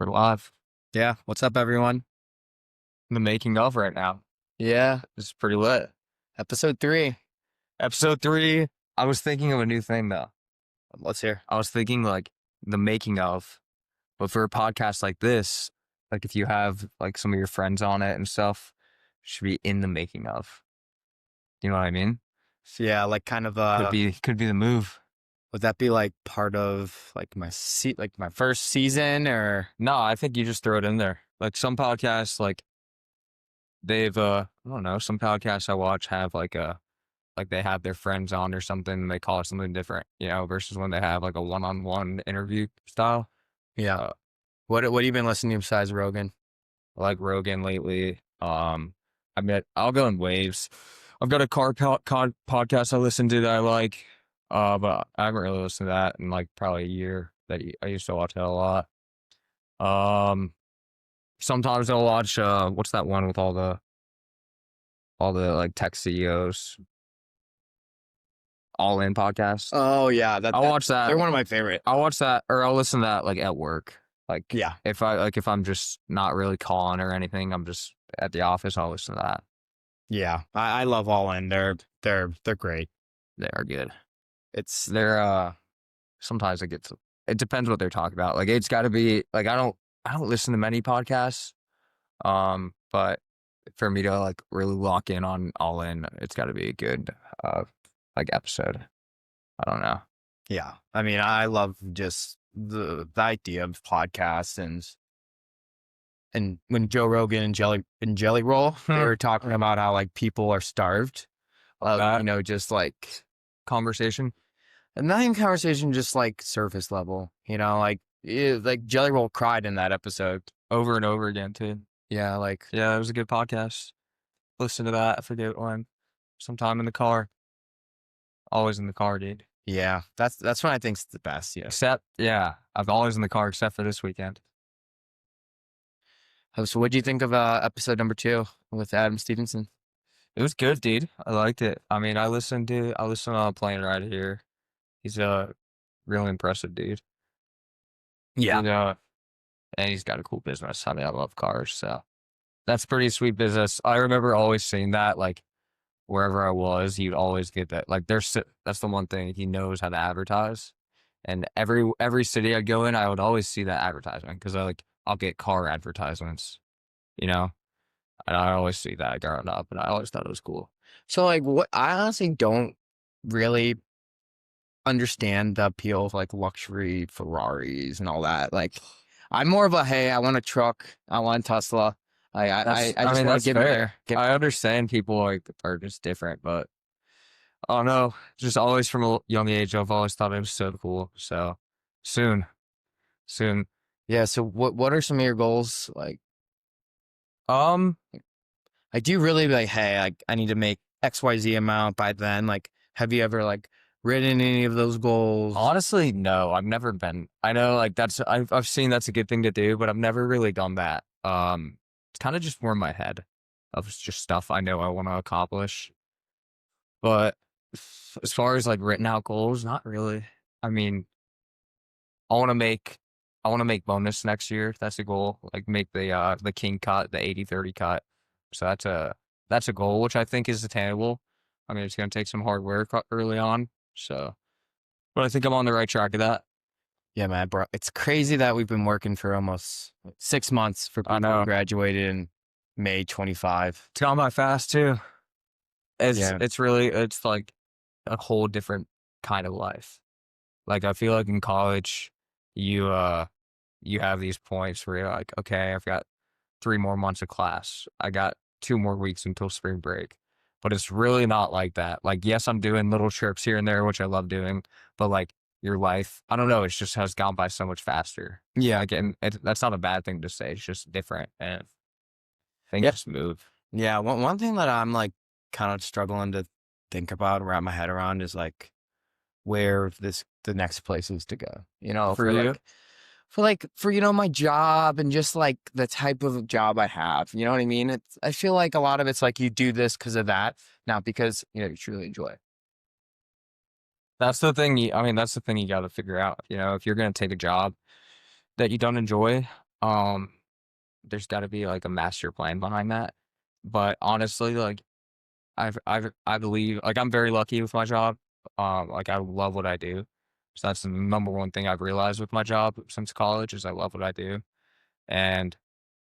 We're live. Yeah. What's up, everyone? The making of right now. Yeah. It's pretty lit. Episode 3. Episode 3. I was thinking of a new thing though. Let's hear. I was thinking like the making of, but for a podcast like this, like if you have like some of your friends on it and stuff, should be in the making of. You know what I mean? So, yeah, like kind of Could be the move. would that be like part of like my first season or No, I think you just throw it in there. Like some podcasts, like they've I don't know, some podcasts I watch have like they have their friends on or something and they call it something different, versus when they have like a one-on-one interview style. yeah. Uh, What have you been listening to besides Rogan? I like Rogan lately. I'll go in waves. I've got a podcast I listen to that I like, but I haven't really listened to that in like probably a year. I used to watch that a lot. Um, Sometimes I'll watch what's that one with all the like tech CEOs, All In podcast. Oh yeah, I'll watch that. they're one of my favorite. I'll watch that, or I'll listen to that like at work. Like, Yeah. if I'm just not really calling or anything, I'm just at the office, I'll listen to that. Yeah. I love All In. They're great. They are good. It's They're sometimes it depends what they're talking about. Like it's got to be like I don't listen to many podcasts. But for me to like really lock in on All In, it's got to be a good like episode. I don't know. yeah. I mean, I love just the idea of podcasts and when Joe Rogan and Jelly Roll, they were talking about how like people are starved. Just like Conversation. and not even conversation, just like surface level. Like Jelly Roll cried in that episode. Over and over again too. Yeah, like Yeah, it was a good podcast. Listen to that. I forget when. Sometime in the car. Always in the car, dude. yeah, that's what I think's the best. Yeah. I'm always in the car except for this weekend. So, what do you think of episode number 2 with Adam Stevenson? It was good, dude. I liked it. I mean, I listened on a plane ride here. He's a really impressive dude. Yeah, And he's got a cool business. I mean, I love cars, so that's pretty sweet business. I remember always seeing that, like wherever I was, you'd always get that. Like, that's the one thing he knows how to advertise. And every city I'd go in, I would always see that advertisement because I'll get car advertisements, you know, and I always see that growing up, and I always thought it was cool. so like what I honestly don't really understand the appeal of like luxury Ferraris and all that. Like, I'm more of a hey, I want a truck, I want a Tesla. I just want That's to get in fair. there. I understand people like are just different, but I don't know. Just always from a young age, I've always thought it was so cool. So soon. Yeah. So what are some of your goals? Like, Um, I do really like, hey, I need to make XYZ amount by then. Like, have you ever like written any of those goals? Honestly, no. I've never been. I know, like I've seen that's a good thing to do, but I've never really done that. It's kind of just more in my head of just stuff I know I want to accomplish. But as far as like written out goals, not really. I mean, I want to make bonus next year. That's a goal. Like make the king cut, the 80-30 cut. So that's a goal, which I think is attainable. I mean, it's gonna take some hard work early on. So, but I think I'm on the right track of that. Yeah, man, bro. It's crazy that we've been working for almost 6 months for I people who know. graduated in May 25. It's gone by fast too. Yeah. It's like a whole different kind of life. Like I feel like in college, you have these points where you're like, okay, I've got 3 more months of class. I got 2 more weeks until spring break. But it's really not like that. Like, yes, I'm doing little trips here and there, which I love doing, but like your life, I don't know, it just has gone by so much faster. Yeah. Like, and that's not a bad thing to say. It's just different, and things Yep. just move. Yeah. One thing that I'm like kind of struggling to think about, wrap my head around is like where the next place is to go. For you? For my job and just like the type of job I have. You know what I mean? I feel like a lot of it's like you do this because of that, not because you truly enjoy. That's the thing. That's the thing you got to figure out. If you're going to take a job that you don't enjoy, Um, there's got to be like a master plan behind that. But honestly, like I believe like I'm very lucky with my job. Like I love what I do. So that's the number one thing I've realized with my job since college is I love what I do. And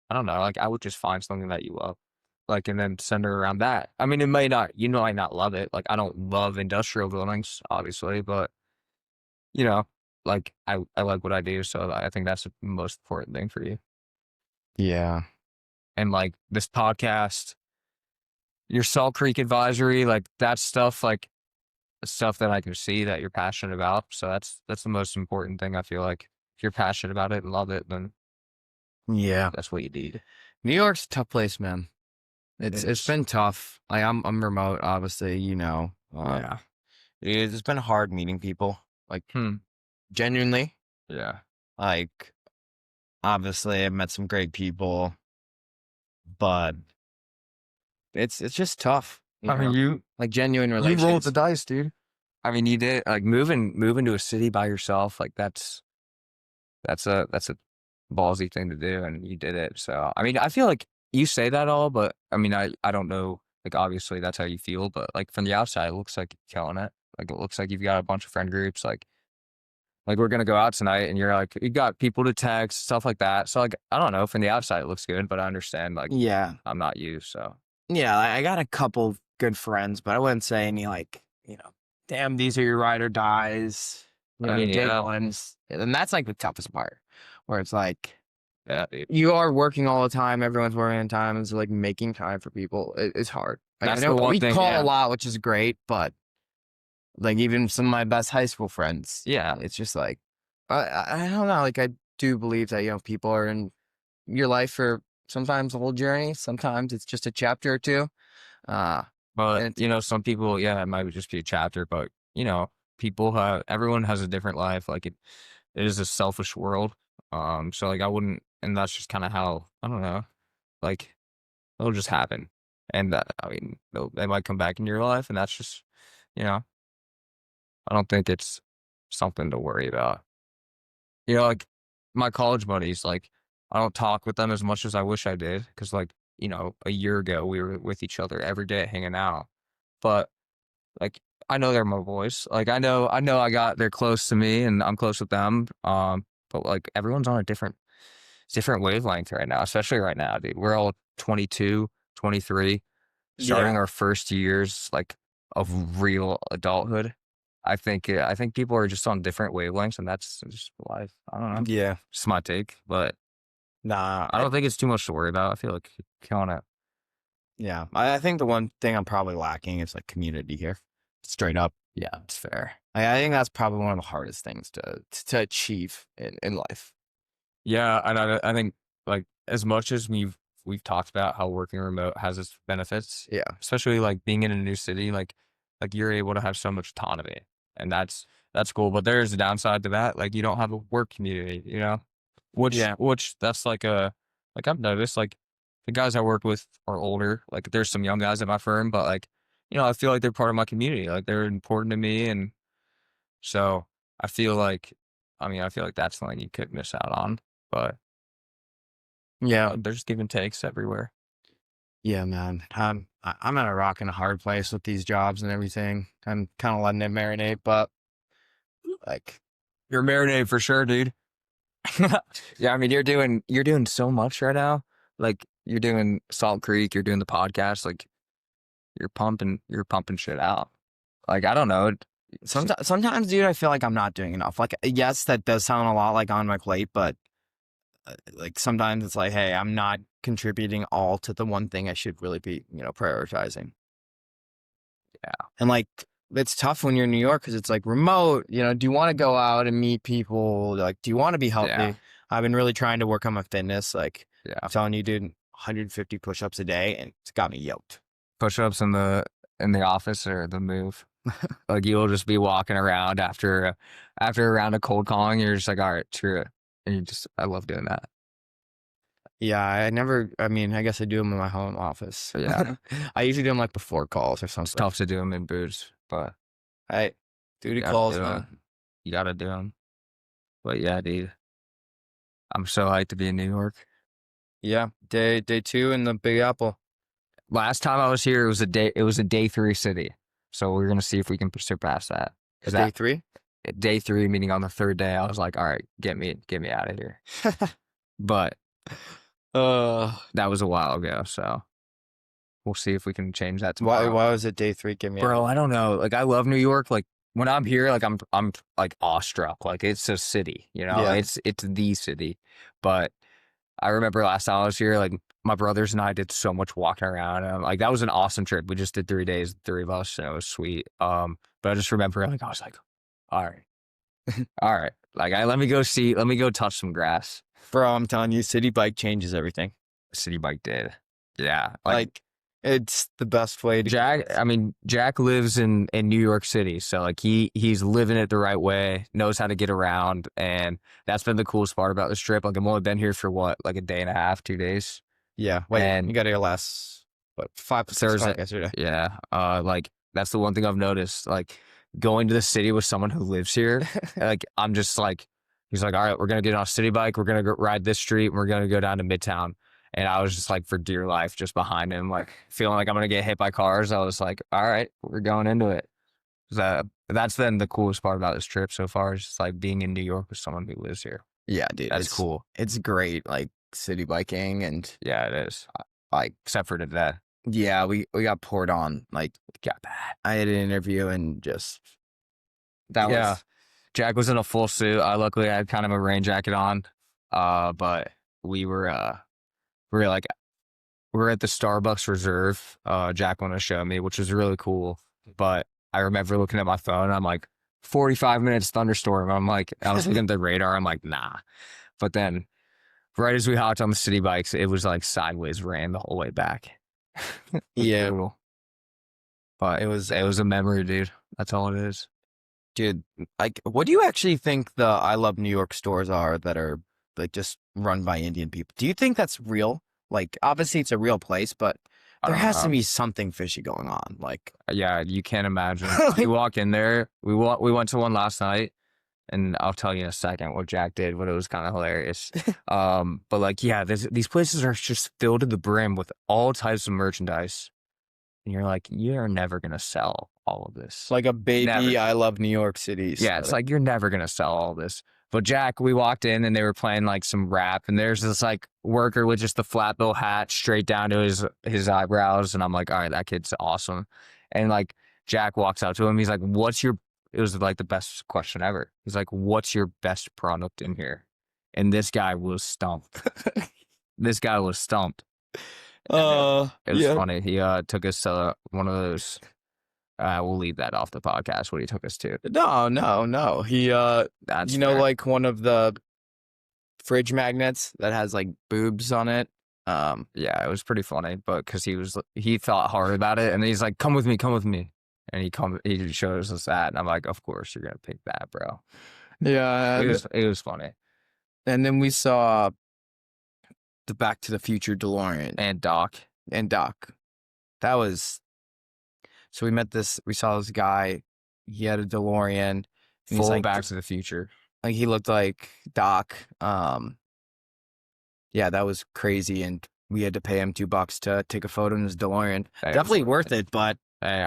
I don't know, like I would just find something that you love. Like and then center around that. I mean, it may not you know I not love it. Like I don't love industrial buildings, obviously, but you know, like I like what I do. So I think that's the most important thing for you. Yeah. And like this podcast, your Salt Creek advisory, like that stuff, like stuff that I can see that you're passionate about. So that's the most important thing I feel like. If you're passionate about it and love it, then Yeah. that's what you need. New York's a tough place, man. It It's is. been tough. Like I'm remote, obviously, you know. Yeah. It's been hard meeting people. Like Hmm. genuinely. Yeah. Like obviously I've met some great people, but it's just tough, you I mean know. you Like genuine you rolled relations. the dice, dude. I mean you did like moving to a city by yourself, like that's a ballsy thing to do and you did it. So I mean I feel like you say that all, but I mean I don't know like obviously that's how you feel, but like from the outside it looks like you're killing it. Like it looks like you've got a bunch of friend groups like we're gonna go out tonight and you're like you got people to text, stuff like that. So like I don't know, from the outside it looks good, but I understand like Yeah. I'm not you, so Yeah, I got a couple good friends, but I wouldn't say any like, damn, these are your ride or dies, I mean day yeah, ones. And that's like the toughest part, where it's like yeah, dude. you are working all the time, everyone's working all the time, and so like making time for people it's hard. Like I That's the know one we thing, call a yeah. lot, which is great, but like even some of my best high school friends, Yeah. it's just like I don't know, like I do believe that, people are in your life for sometimes the whole journey, sometimes it's just a chapter or two. Uh But and it's you know, some people, yeah, it might just be a chapter, but you know, people have everyone has a different life. Like it is a selfish world. So like I wouldn't, and that's just kind of how I don't know. Like it'll just happen, and I mean, they might come back in your life, and that's just you know, I don't think it's something to worry about. You know, like my college buddies, like I don't talk with them as much as I wish I did, because like you know, a year ago we were with each other every day hanging out, but like, I know they're my boys. Like, they're close to me and I'm close with them. But like everyone's on a different wavelength right now, especially right now, dude. We're all 22, 23, starting yeah. our first years like of real adulthood. I think people are just on different wavelengths and that's just life. I don't know. Yeah. Just my take, but Nah, I don't think it's too much to worry about. I feel like you're killing it. yeah. I think the one thing I'm probably lacking is like community here. Straight up. Yeah, it's fair. I think that's probably one of the hardest things to achieve in life. Yeah, and I think like as much as we've talked about how working remote has its benefits, Yeah. especially like being in a new city, like you're able to have so much autonomy, and that's cool. But there's a downside to that, like you don't have a work community, you know, Yeah. which that's like a like I've noticed like the guys I work with are older. Like there's some young guys at my firm, but like you know I feel like they're part of my community, like they're important to me, and so I feel like I feel like that's something you could miss out on, but. Yeah. There's give and takes everywhere. Yeah, man. I'm at a rock and a hard place with these jobs and everything. I'm kind of letting it marinate, but like, You're marinated for sure, dude. Yeah, I mean you're doing so much right now. Like you're doing Salt Creek, you're doing the podcast, like you're pumping shit out. Like I don't know. sometimes, dude, I feel like I'm not doing enough. Like, yes, that does sound a lot like on my plate, but like sometimes it's like, hey, I'm not contributing all to the one thing I should really be, prioritizing. Yeah. And like, it's tough when you're in New York because it's like remote. Do you want to go out and meet people? Like, do you want to be healthy? Yeah. I've been really trying to work on my fitness. Like, Yeah. I'm telling you, dude, 150 push-ups a day, and it's got me yoked. Push ups in the office or the move. Like you'll just be walking around after a round of cold calling, you're just like, all right, screw it. And I love doing that. Yeah, I mean, I guess I do them in my home office. Yeah. I usually do them like before calls or It's something. tough to do them in boots, but Hey, duty you gotta calls, do 'em. man. You gotta do them. But yeah, dude. I'm so hyped to be in New York. Yeah, day 2 in the Big Apple. Last time I was here, it was a day 3 city. So we're gonna see if we can surpass that. Is Day that 3? day 3? Meaning on the third day, I was like, all right, get me out of here. But that was a while ago, so we'll see if we can change that tomorrow. Why was it day 3? Give me Bro, I don't know. Like I love New York. Like when I'm here, like I'm like awestruck. Like it's a city, you know. Yeah. It's the city. But I remember last time I was here, like my brothers and I did so much walking around. And like that was an awesome trip. We just did 3 days, 3 of us, and it was sweet. But I just remember like I was like, all right, all right. Like let me go touch some grass. Bro, I'm telling you, City Bike changes everything. City Bike did. Yeah. Like it's the best way to Jack lives in New York City, so like he's living it the right way, knows how to get around, and that's been the coolest part about this trip. Like I've only been here for what, like a day and a half, 2 days. Yeah. Wait, and you got here last 5 Thursday. yesterday. Yeah. Like that's the one thing I've noticed. Like going to the city with someone who lives here, like I'm just like he's like, all right, we're gonna get on a city bike, we're gonna go ride this street, and we're gonna go down to Midtown. And I was just like, for dear life, just behind him, like feeling like I'm going to get hit by cars. I was like, all right, we're going into it. So that's been the coolest part about this trip so far, is just like being in New York with someone who lives here. Yeah, dude. That's cool. It's great, like city biking, and Yeah, it is. like, Except for today. yeah, we got poured on. Like, Got bad. I had an interview and just Yeah. Jack was in a full suit. I luckily had kind of a rain jacket on. But we were at the Starbucks Reserve. Jack wanted to show me, which was really cool. But I remember looking at my phone. And I'm like, 45 minutes thunderstorm. I was looking at the radar. I'm like, nah. But then, right as we hopped on the city bikes, it was like sideways rain the whole way back. Yeah. Brutal. But it was a memory, dude. That's all it is. Dude, like, what do you actually think the I Love New York stores are that are like just run by Indian people? Do you think that's real? Like, obviously it's a real place, but there has to be something fishy going on. Like, yeah, you can't imagine. You walk in there. We went to one last night, and I'll tell you in a second what Jack did, but it was kind of hilarious. But like, yeah, these places are just filled to the brim with all types of merchandise, and you're like, you're never gonna sell all of this. like a baby Never. I Love New York City. Yeah, it's like you're never gonna sell all this. But Jack, we walked in and they were playing like some rap, and there's this like worker with just the flat bill hat straight down to his eyebrows, and I'm like, all right, that kid's awesome. And like Jack walks out to him, he's like, it was like the best question ever. He's like, what's your best product in here? And this guy was stumped. This guy was stumped. It was funny. He took us to one of those. We'll leave that off the podcast. What he took us to. No. He That's fair. like one of the fridge magnets that has like boobs on it. Yeah, it was pretty funny, but because he thought hard about it, and he's like, come with me, and he shows us that, and I'm like, of course you're gonna pick that, bro. Yeah, It was funny. And then we saw the Back to the Future DeLorean And Doc. That was, so we saw this guy, he had a DeLorean, and he's Full like Back to the Future. like he looked like Doc. Yeah, that was crazy, and we had to pay him $2 to take a photo in his DeLorean. Hey, Definitely worth it, but hey,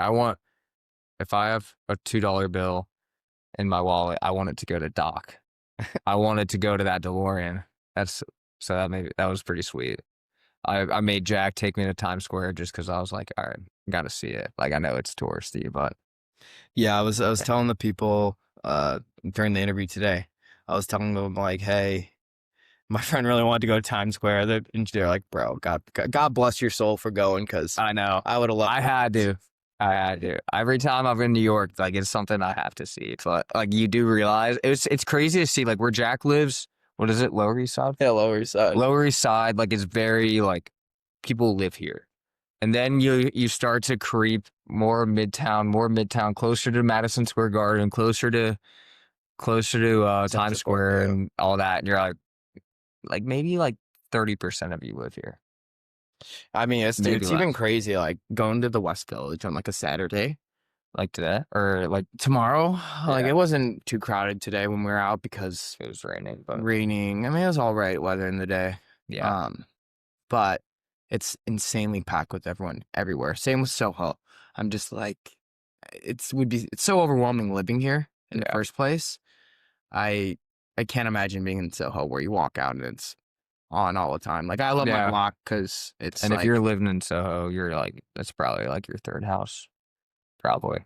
if I have a $2 bill in my wallet, I want it to go to Doc. I want it to go to that DeLorean. That was pretty sweet. I made Jack take me to Times Square just because I was like, all right, gotta see it. Like I know it's touristy, but yeah, I was telling the people during the interview today, I was telling them like, hey, my friend really wanted to go to Times Square. They're like, bro, God bless your soul for going, because I know I would have loved. I had to. Every time I'm in New York, like it's something I have to see. But like you do realize it's crazy to see like where Jack lives. What is it? Lower East Side? Yeah, Lower East Side. Lower East Side, like it's very like people live here. And then you start to creep more midtown, closer to Madison Square Garden, closer to Times Square and all that. And you're like maybe like 30% of you live here. I mean, it's Maybe even less. crazy. Like going to the West Village on like a Saturday, like today or like Tomorrow, like yeah, it wasn't too crowded today when we were out because it was raining, but raining. I mean, it was all right weather in the day. yeah, Um, but it's insanely packed with everyone everywhere. Same with Soho. I'm just like, it's so overwhelming living here in the yeah, first place. I I can't imagine being in Soho where you walk out and it's on all the time. Like I love my yeah. block because it's And if you're like living in Soho, you're like that's probably like your third house, probably.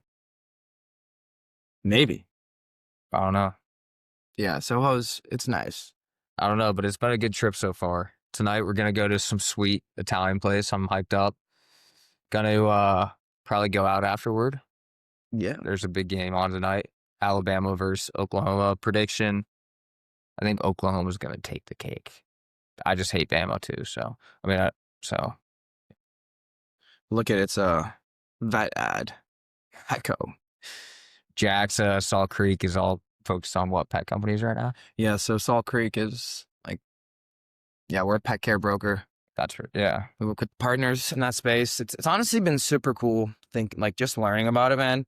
maybe. I don't know. Yeah, Soho's it's nice. I don't know, but it's been a good trip so far. Tonight we're gonna go to some sweet Italian place. I'm hyped up. Gonna probably go out afterward. Yeah. There's a big game on tonight. Alabama versus Oklahoma. Prediction. I think Oklahoma's gonna take the cake. I just hate Bama too, so I mean so Look at its vet ad. Echo. Jack's Salt Creek is all focused on what pet companies right now. Yeah, so Salt Creek is like yeah, we're a pet care broker. That's right. Yeah. We work with partners in that space. It's honestly been super cool like just learning about it, man.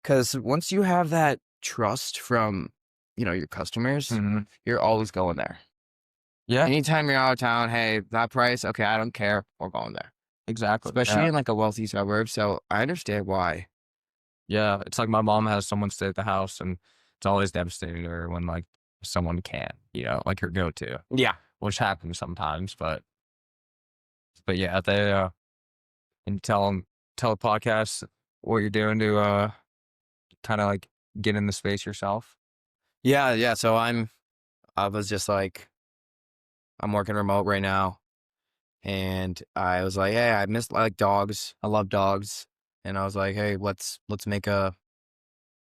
Cause once you have that trust from, your customers, Mm-hmm. you're always going there. Yeah. Anytime you're out of town, hey, that price, okay, I don't care. We're going there. Exactly. Especially Yeah. in like a wealthy suburb. So I understand why. Yeah. It's like my mom has someone stay at the house, and it's always devastating to her when like someone can't, like her go-to, Yeah. which happens sometimes. But yeah, they and tell a podcast what you're doing to kind of like get in the space yourself. Yeah, yeah. So I was just like, I'm working remote right now. And I was like, hey, I like dogs. I love dogs. And I was like, hey, let's make a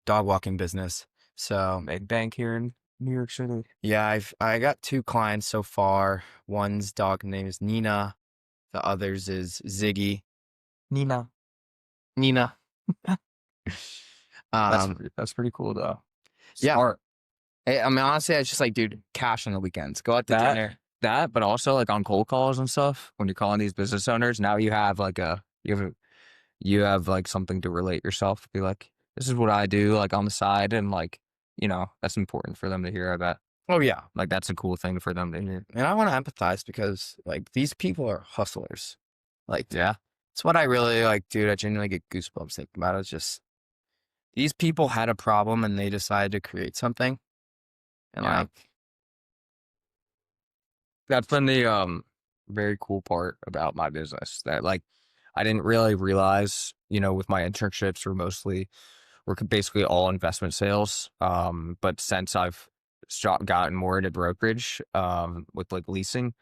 dog walking business. So Big bank here in New York City. yeah, I got 2 clients so far. One's dog name is Nina. The others is Ziggy. Nina. Nina. That's Um, that's pretty cool though. yeah. Smart. I mean, honestly, I just like, dude, cash on the weekends. Go out to That dinner. that, but also like on cold calls and stuff, when you're calling these business owners, now you have like something to relate yourself. Be like, this is what I do, like on the side, and like, that's important for them to hear. I bet. Oh yeah. Like that's a cool thing for them to hear. And I want to empathize because like these people are hustlers. Like Yeah. it's what I really like, dude. I genuinely get goosebumps thinking about it. It's just these people had a problem and they decided to create something. And Yeah. like, That's been the very cool part about my business that like I didn't really realize, with my internships we're basically all investment sales. But since I've gotten more into brokerage, with like leasing,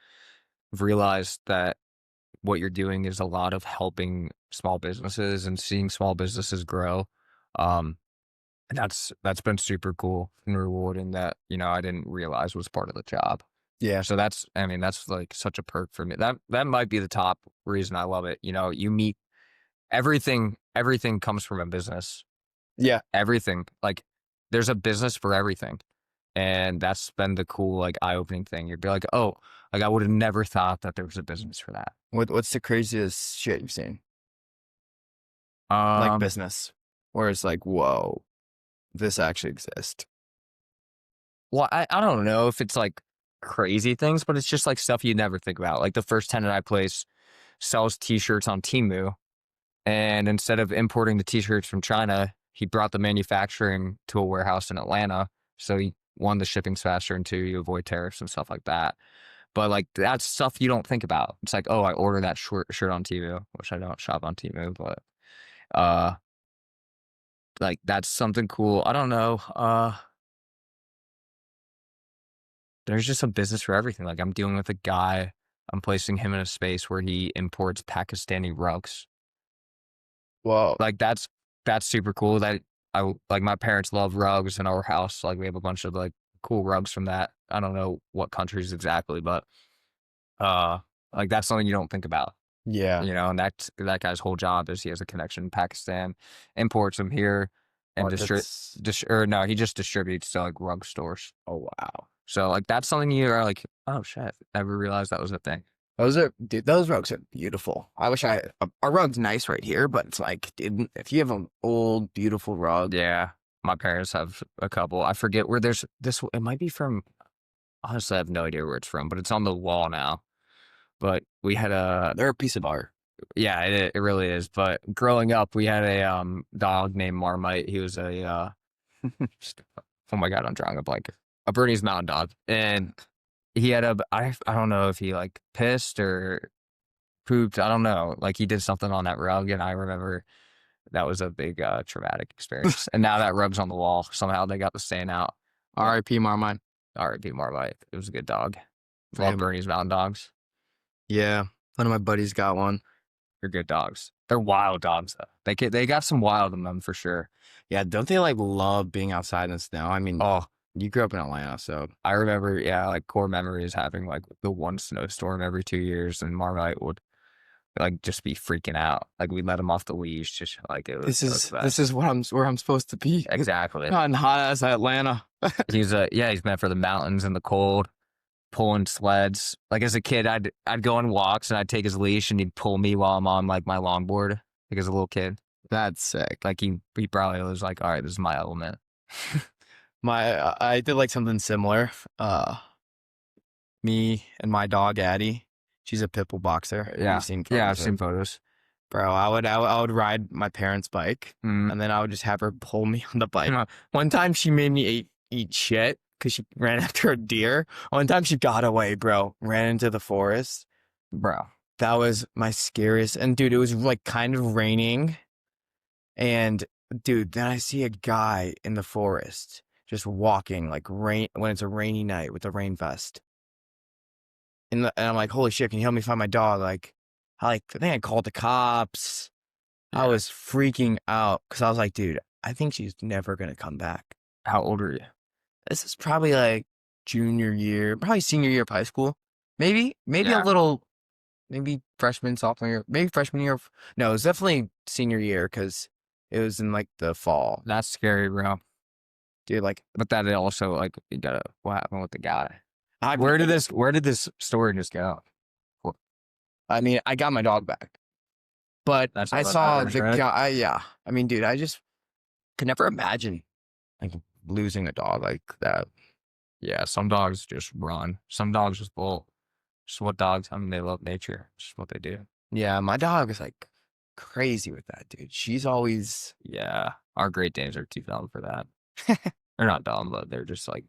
I've realized that what you're doing is a lot of helping small businesses and seeing small businesses grow. Um, and that's been super cool and rewarding that, I didn't realize was part of the job. yeah, So that's like such a perk for me. That might be the top reason I love it. You meet everything comes from a business. yeah. Everything. Like there's a business for everything. And that's been the cool, like eye-opening thing. You'd be like, oh, like I would have never thought that there was a business for that. What's the craziest shit you've seen? Like Um, business. Where it's like, whoa, this actually exists. well, I don't know if it's like crazy things, but it's just like stuff you never think about. Like the first tenant I placed sells t-shirts on Temu. And instead of importing the t-shirts from China, he brought the manufacturing to a warehouse in Atlanta. So one, the shipping's faster, and two, you avoid tariffs and stuff like that. But like that's stuff you don't think about. It's like, oh, I order that shirt on Temu, which I don't shop on Temu, but uh, like that's something cool. I don't know. There's just a business for everything. Like I'm dealing with a guy. I'm placing him in a space where he imports Pakistani rugs. Whoa. Like that's super cool. That I like my parents love rugs in our house. Like we have a bunch of like cool rugs from that. I don't know what countries exactly, but uh like that's something you don't think about. Yeah. And that guy's whole job is he has a connection in Pakistan, imports them here and Oh, that's, or no, he just distributes to like rug stores. oh wow. So like that's something you're like, oh shit, never realized that was a thing. Those rugs are beautiful. I wish our rug's nice right here, but it's like, dude, if you have an old, beautiful rug, Yeah. My parents have a couple. I forget where there's this. It might be from. Honestly, I have no idea where it's from, but it's on the wall now. But we had a they're a piece of art. yeah, it really is. But growing up, we had a dog named Marmite. He was oh my God, I'm drawing a blank. A Bernese Mountain Dog, and he had I don't know if he like pissed or pooped. I don't know. Like he did something on that rug, and I remember that was a big traumatic experience. And now that rug's on the wall. Somehow they got the stain out. R.I.P. Marmite. R.I.P. Marmite. It was a good dog. Love Yeah. Bernese Mountain Dogs. Yeah, one of my buddies got one. They're good dogs. They're wild dogs though. They got some wild in them for sure. Yeah, don't they like love being outside in the snow? I mean, Oh, you grew up in Atlanta, so I remember, yeah, like core memories having like the one snowstorm every 2 years, and Marmite would like just be freaking out. Like we let him off the leash, just like this it was is the this best. is what where I'm supposed to be. Exactly. Not in hot ass Atlanta. He's meant for the mountains and the cold, pulling sleds. Like as a kid, I'd go on walks and I'd take his leash and he'd pull me while I'm on like my longboard. Like as a little kid, That's sick. like he probably was like, all right, this is my element. I did like something similar. Me and my dog Addie, she's a pit bull boxer. Yeah, You've seen yeah, I've photos of seen her. photos. Bro, I would ride my parents' bike, Mm. and then I would just have her pull me on the bike. One time she made me eat shit because she ran after a deer. One time she got away, bro. Ran into the forest. Bro. That was my scariest. And dude, it was like kind of raining. And dude, then I see a guy in the forest just walking like rain when it's a rainy night with a rain vest. And I'm like, holy shit, can you help me find my dog? I think I called the cops. Yeah. I was freaking out because I was like, dude, I think she's never gonna come back. How old are you? This is probably like junior year, probably senior year of high school. Maybe Yeah. a little, maybe freshman, sophomore year, maybe freshman year. No, it was definitely senior year because it was in like the fall. That's scary, bro. Dude, like, But that also like you gotta what happened with the guy? I Where did this story just go? I mean, I got my dog back, but That's I all that saw matters, the right? guy. Yeah, I mean, dude, I just could never imagine like losing a dog like that. Yeah, some dogs just run. Some dogs just bolt. Just what dogs, I mean, they love nature. Just what they do. Yeah, my dog is like crazy with that, dude. She's always Yeah. Our Great Danes are too dumb for that. They're not dumb, but they're just like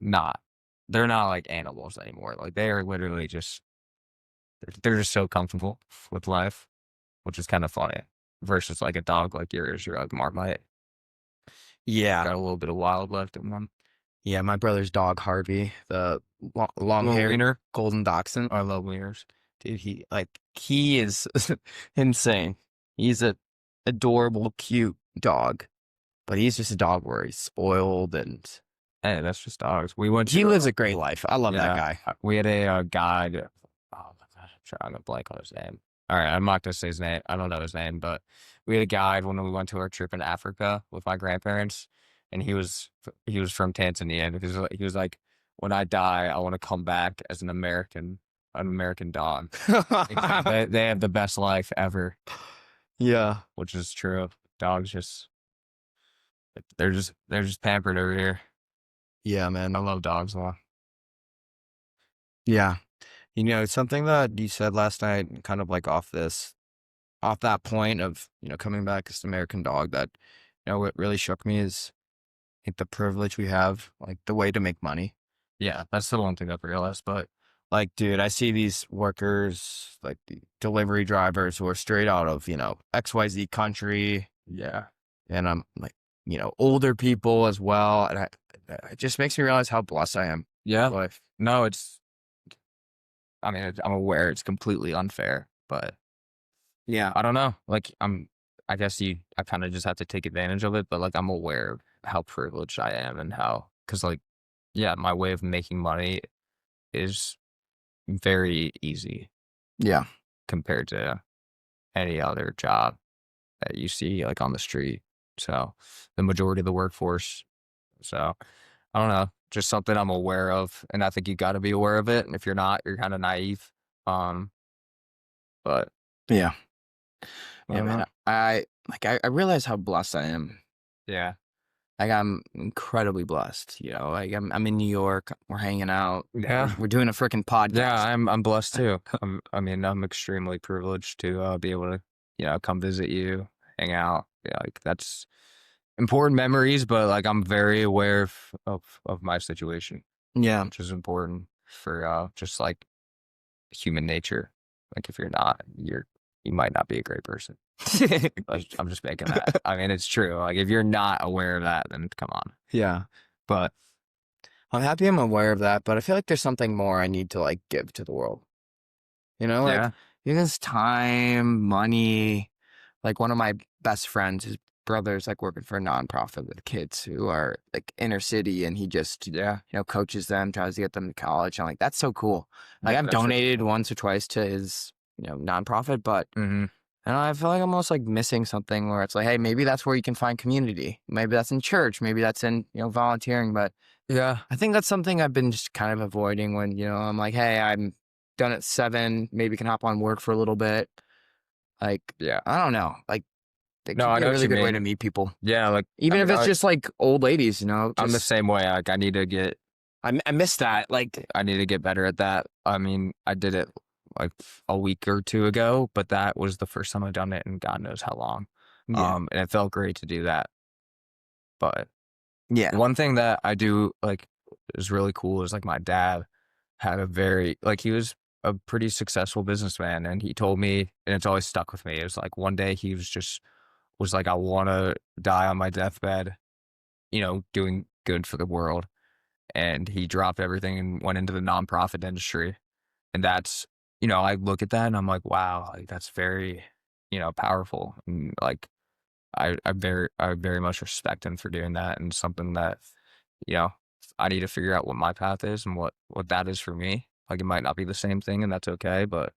not. They're not like animals anymore. Like they are literally just they're just so comfortable with life, which is kind of funny. Versus like a dog like yours, you're like Marmite. yeah. Got a little bit of wild left in them. Yeah, my brother's dog Harvey, the long Little haired wiener. golden dachshund. I love wieners. Dude, he is insane. He's a adorable, cute dog, but he's just a dog where he's spoiled and Hey, that's just dogs. We went he to lives a great life. I love that guy. We had a guide. Oh my God, I'm trying to blank on his name. All right, I'm not gonna say his name. I don't know his name, but we had a guide when we went to our trip in Africa with my grandparents, and he was from Tanzania, and he was like, when I die, I want to come back as an American dog. They have the best life ever, Yeah. which is true. Dogs just they're just pampered over here. Yeah, man. I love dogs a lot. Yeah. You know, it's something that you said last night, kind of like off that point of, coming back as an American dog that, what really shook me is like the privilege we have, like the way to make money. Yeah, that's the one thing I've realized. But Like, dude, I see these workers, like the delivery drivers who are straight out of, XYZ country. yeah, And I'm like, older people as well. And it just makes me realize how blessed I am. yeah. in life. No, I mean, I'm aware it's completely unfair, but Yeah. I don't know. Like, I guess I kind of just have to take advantage of it, but like, I'm aware of how privileged I am and cause like, yeah, my way of making money is very easy Yeah. compared to any other job that you see like on the street. So the majority of the workforce. So I don't know. just something I'm aware of, and I think you got to be aware of it. And if you're not, you're kind of naive. Um, but Yeah. I Yeah, don't man. know. I realize how blessed I am. Yeah, Like I'm incredibly blessed. Like I'm in New York. We're hanging out. yeah, We're doing a freaking yeah. podcast. I'm blessed too. I mean, I'm extremely privileged to be able to, come visit you, hang out. Yeah, like that's important memories, but like I'm very aware of my situation, Yeah. which is important for just like human nature. Like if you're not, you might not be a great person. I'm just making that. I mean, it's true. Like if you're not aware of that, then come on. Yeah. But I'm happy I'm aware of that, but I feel like there's something more I need to like give to the world. Like yeah, this time, money. Like one of my best friends, his brother's like working for a nonprofit with kids who are like inner city, and he just yeah, coaches them, tries to get them to college. I'm like, that's so cool. Like yeah. I've That's really donated cool. once or twice to his nonprofit, but Hmm. and I feel like I'm almost like missing something where it's like, hey, maybe that's where you can find community. Maybe that's in church. Maybe that's in volunteering. But Yeah, I think that's something I've been just kind of avoiding when I'm like, hey, I'm done at 7. Maybe can hop on work for a little bit. Like yeah. I don't know. Like it No, could I be a know what really you good way to mean. meet people, Yeah, like I even if mean, it's just like old ladies. I'm the Just same way. Like I miss that. Like I need to get better at that. I mean, I did it like a week or two ago, but that was the first time I've done it in God knows how long. yeah, And it felt great to do that. But yeah, one thing that I do like is really cool is like my dad had a very like he was a pretty successful businessman, and he told me, and it's always stuck with me. It was like one day he was like, I want to die on my deathbed, doing good for the world. And he dropped everything and went into the nonprofit industry. And that's, I look at that and I'm like, wow, like that's very, powerful. And like I very much respect him for doing that, and something that, you know, I need to figure out what my path is and what that is for me. Like it might not be the same thing, and that's okay, but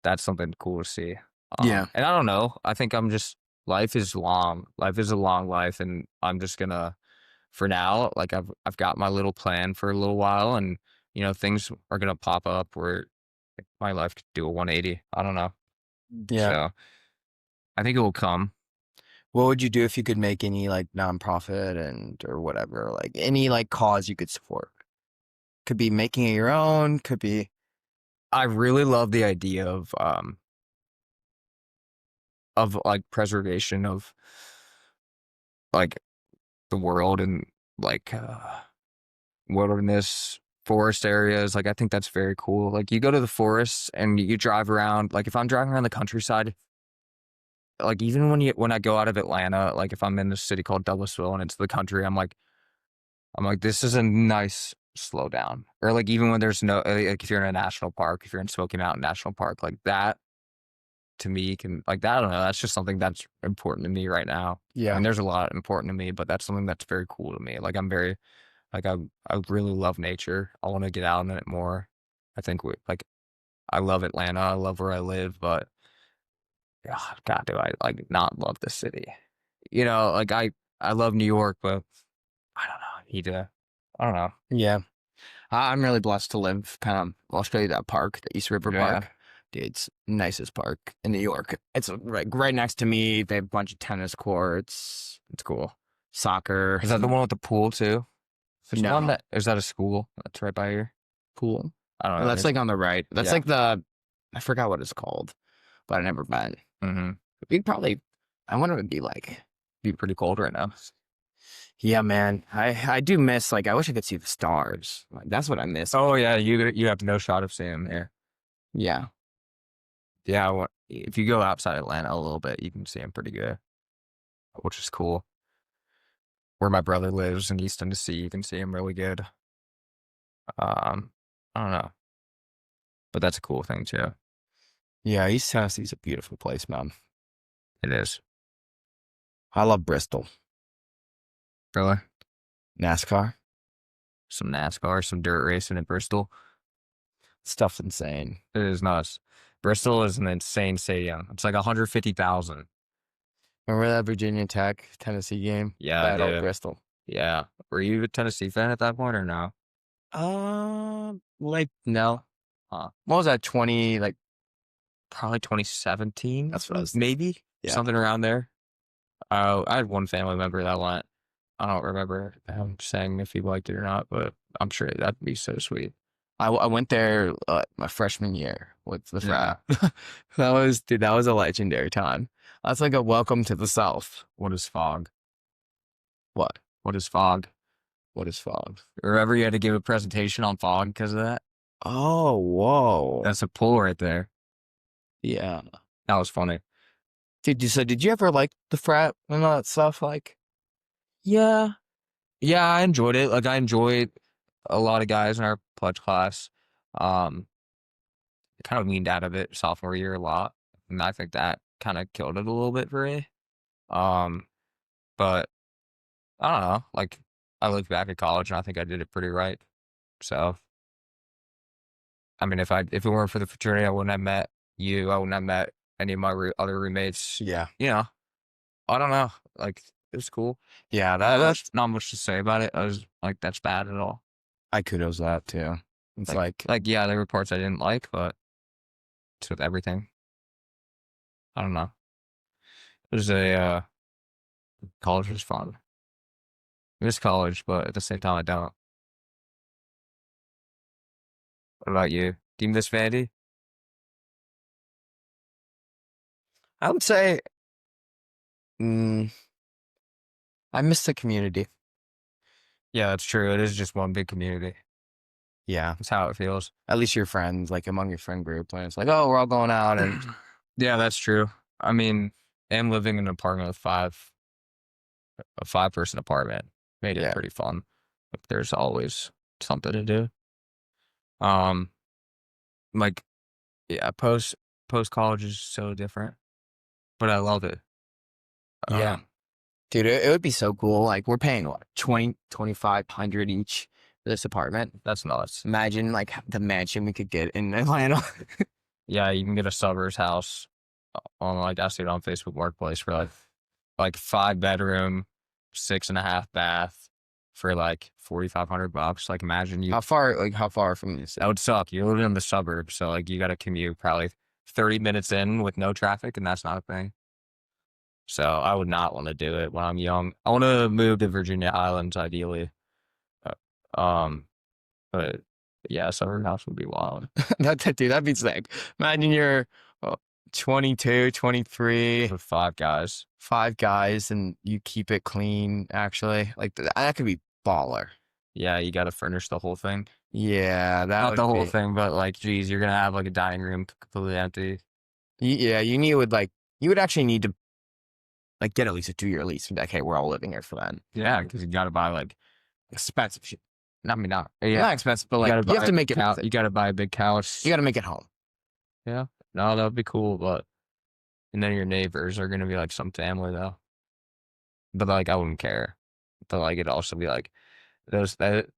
that's something cool to see. yeah, And I don't know. I think I'm just life is long. Life is a long life, and I'm just gonna for now, like I've got my little plan for a little while, and things are gonna pop up where my life could do a 180. I don't know. yeah. So I think it will come. What would you do if you could make any like nonprofit or whatever, like any like cause you could support? Could be making it your own. Could be. I really love the idea of like preservation of like the world and like wilderness forest areas. Like I think that's very cool. Like you go to the forests and you drive around. Like if I'm driving around the countryside, like even when I go out of Atlanta, like if I'm in a city called Douglasville and it's the country, I'm like this is a nice slow down. Or like even when there's no like if you're in a national park, if you're in Smoky Mountain National Park, like that to me can like that. I don't know. That's just something that's important to me right now. I Yeah, mean, there's a lot important to me, but that's something that's very cool to me. Like I'm very like I really love nature. I want to get out in it more. I think like I love Atlanta. I love where I live, but God, do I like not love the city? Like I love New York, but I don't know. I need to. I don't know. yeah. I'm really blessed to live kind of. I'll show you that park, the East River Yeah. Park. Dude, it's nicest park in New York. It's right next to me. They have a bunch of tennis courts. It's cool. Soccer. Is that the one with the pool too? There's one No that is that a school that's right by here. pool. I don't Oh, know. that's like on the right. That's Yeah. like I forgot what it's called, but I never been. Mm-hmm. We'd probably. I wonder what it'd be like. Be pretty cold right now. Yeah, man. I do miss I wish I could see the stars. Like that's what I miss. Oh yeah, you have no shot of seeing them here. Yeah. Yeah, if you go outside Atlanta a little bit, you can see them pretty good, which is cool. Where my brother lives in East Tennessee, you can see him really good. Um, I don't know, but that's a cool thing too. Yeah, East Tennessee's a beautiful place, man. It is. I love Bristol. Really? NASCAR. Some NASCAR, some dirt racing in Bristol. Stuff's insane. It is nuts. Bristol is an insane stadium. It's like 150,000. Remember that Virginia Tech Tennessee game? Yeah, I Battle do. Bristol. Yeah. Were you a Tennessee fan at that point or no? Like no. Huh. What was that? 20 like Probably 2017, that's what I was thinking. maybe Yeah. something around there. Oh, I had one family member that went. I don't remember him saying if he liked it or not, but I'm sure that'd be so sweet. I went there my freshman year with the Yeah. frat. That was a legendary time. That's like a welcome to the South. What is fog? What? What is fog? What is fog? Remember you had to give a presentation on fog because of that? Oh, whoa. That's a pull right there. Yeah. That was funny. Did you ever like the frat and all that stuff? Like, Yeah. Yeah, I enjoyed it. Like I enjoyed a lot of guys in our pledge class. Um, kind of leaned out of it sophomore year a lot. And I think that kind of killed it a little bit for me. Um, but I don't know. Like I look back at college and I think I did it pretty right. So I mean, if it weren't for the fraternity, I wouldn't have met you. I wouldn't have met any of my other roommates. yeah. You know, I don't know. Like it was cool. Yeah, That's not much to say about it. I was like, that's bad at all. I kudos that too. It's Like yeah, there were parts I didn't like, but it's with everything. I don't know. It was college was fun. I miss college, but at the same time, I don't. What about you? Do you miss Vandy? I would say, mm, I miss the community. Yeah, that's true. It is just one big community. Yeah. That's how it feels. At least your friends, like among your friend group, when it's like, oh, we're all going out and Yeah, that's true. I mean, and living in an apartment with a 5-person apartment made it yeah. pretty fun. Like, there's always something to do. Um, like yeah, post college is so different, but I love it. Yeah. Dude, it would be so cool. Like we're paying what, 2,500 each for this apartment. That's nuts. Imagine like the mansion we could get in Atlanta. Yeah, you can get a suburbs house on like I see it on Facebook Marketplace for like 5-bedroom, 6.5 bath for like $4,500. Like imagine you How far from this? that would suck. You live in the suburbs, so like you got to commute probably 30 minutes in with no traffic, and that's not a thing. So I would not want to do it when I'm young. I want to move to Virginia Islands ideally. Um, but yeah, suburb house would be wild. Dude, that'd be sick. Imagine you're 22, 23, With 5 guys. 5 guys, and you keep it clean, actually. Like that could be baller. Yeah, you got to furnish the whole thing. Yeah, that Not would the whole be. thing, but like, geez, you're gonna have like a dining room completely empty. Yeah, you would actually need to like get at least a 2-year lease and be like, hey, we're all living here for that. Yeah, because you got to buy like, Expensive shit. I mean, not yeah, Not expensive, but like you have to make it. You got to buy a big couch. You got to make it home. Yeah, no, that would be cool, but and then your neighbors are gonna be like some family though. But like, I wouldn't care. But like, it'd also be like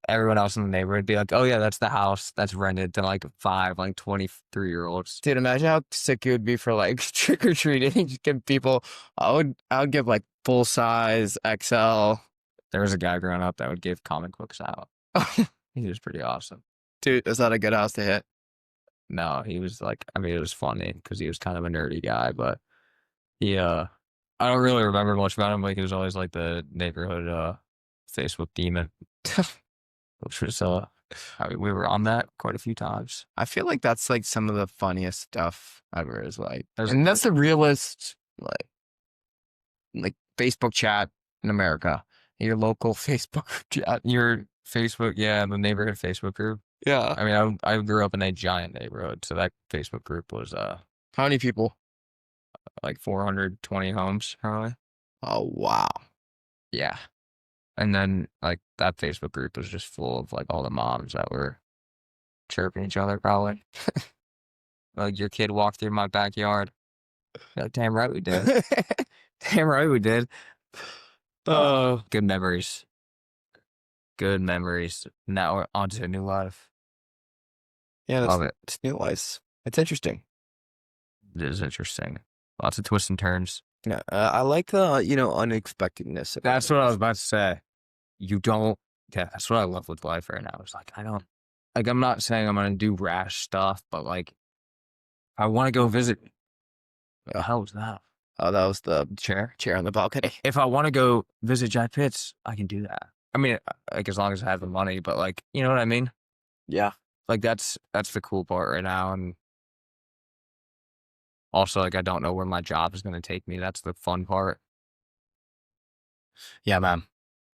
everyone else in the neighborhood be like, oh yeah, that's the house that's rented to like 5 like 23-year-olds. Dude, imagine how sick it would be for like trick or treating. Just give people. I would give like full size XL. There was a guy growing up that would give comic books out. He was pretty awesome. Dude, is that a good house to hit? No, he was like, I mean, it was funny because he was kind of a nerdy guy, but he, I don't really remember much about him. Like, he was always like the neighborhood, Facebook demon, which was, I mean, we were on that quite a few times. I feel like that's like some of the funniest stuff ever. Is like, There's- and that's the realest like Facebook chat in America. Your local Facebook chat. Your Facebook, yeah, the neighborhood Facebook group. Yeah. I mean, I grew up in a giant neighborhood, so that Facebook group was, How many people? like 420 homes, probably. Oh wow. Yeah. And then like that Facebook group was just full of like all the moms that were chirping each other probably. Like your kid walked through my backyard. Like, damn right we did. Damn right we did. Oh, good memories. Good memories. Now we're on to a new life. Yeah, Love it. It's new life. It's interesting. It is interesting. Lots of twists and turns. Yeah, I like the unexpectedness. That's what I was about to say. you don't. Yeah, that's what I love with life right now. It's like I don't like. I'm not saying I'm gonna do rash stuff, but like I want to go visit. What the hell was that? Oh, that was the Chair. chair on the balcony. If I want to go visit Jack Pitts, I can do that. I mean, like as long as I have the money, but like you know what I mean. Yeah. Like that's the cool part right now, and also like I don't know where my job is gonna take me. That's the fun part. Yeah, man.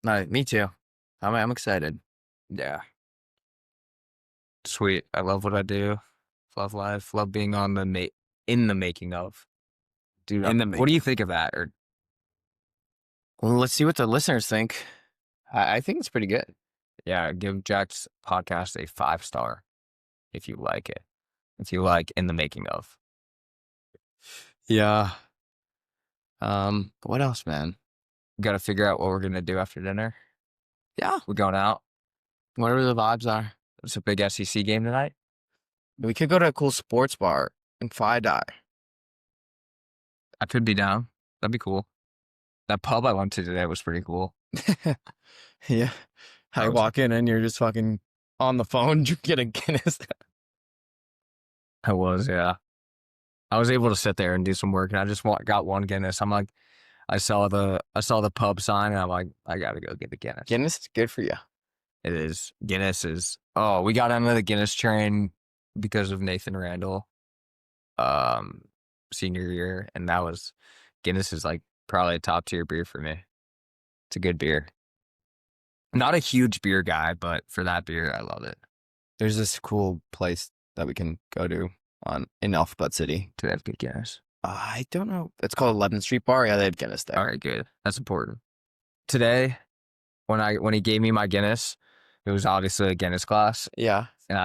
No, me too. I'm excited. Yeah. Sweet. I love what I do. Love life. Love being on the in the making of. Dude, In the what do you making. think of that? Or Well, let's see what the listeners think. I think it's pretty good. yeah, give Jack's podcast a 5-star if you like it. If you like in the making of. Yeah. What else, man? Got to figure out what we're gonna do after dinner. Yeah. We're going out. Whatever the vibes are. It's a big SEC game tonight. We could go to a cool sports bar in Phi Dye. I could be down. That'd be cool. That pub I went to today was pretty cool. Yeah. I walk in and you're just fucking on the phone drinking a Guinness. I was, yeah. I was able to sit there and do some work, and I just got one Guinness. I'm like, I saw the pub sign, and I'm like, I gotta go get the Guinness. Guinness is good for you. It is. Guinness is. Oh, we got onto the Guinness train because of Nathan Randall, senior year, and Guinness is like probably a top tier beer for me. It's a good beer. Not a huge beer guy, but for that beer, I love it. There's this cool place that we can go to in Alphabet City. Do they have good Guinness? I don't know. It's called 11th Street Bar. Yeah, they have Guinness there. All right, good. That's important. Today, when he gave me my Guinness, it was obviously a Guinness glass. Yeah. And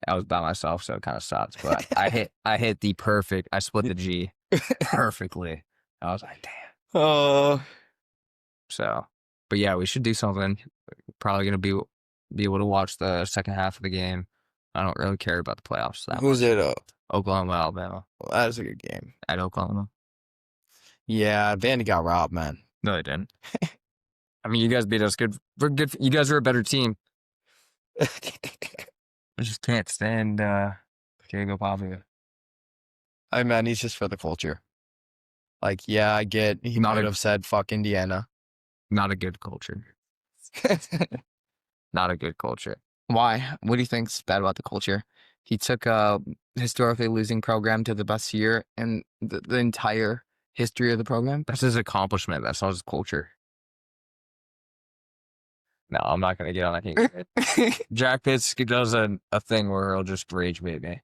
I was by myself, so it kind of sucks. But I hit the perfect. I split the G perfectly. I was like, damn. Oh. So, but yeah, we should do something. Probably gonna be able to watch the second half of the game. I don't really care about the playoffs that Who's much. it? Oklahoma, Alabama. Well, that is a good game. At Oklahoma. Yeah, Vandy got robbed, man. No, they didn't. I mean, you guys beat us good. We're good. You guys are a better team. I just can't stand Diego Pavia. I mean, he's just for the culture. Like, yeah, I get he might have said fuck Indiana. Not a good culture. Not a good culture. Why? What do you think's bad about the culture? He took a historically losing program to the best year in the entire history of the program. That's his accomplishment. That's not his culture. No, I'm not gonna get on that. Jack Pitts does a thing where he'll just rage bait me.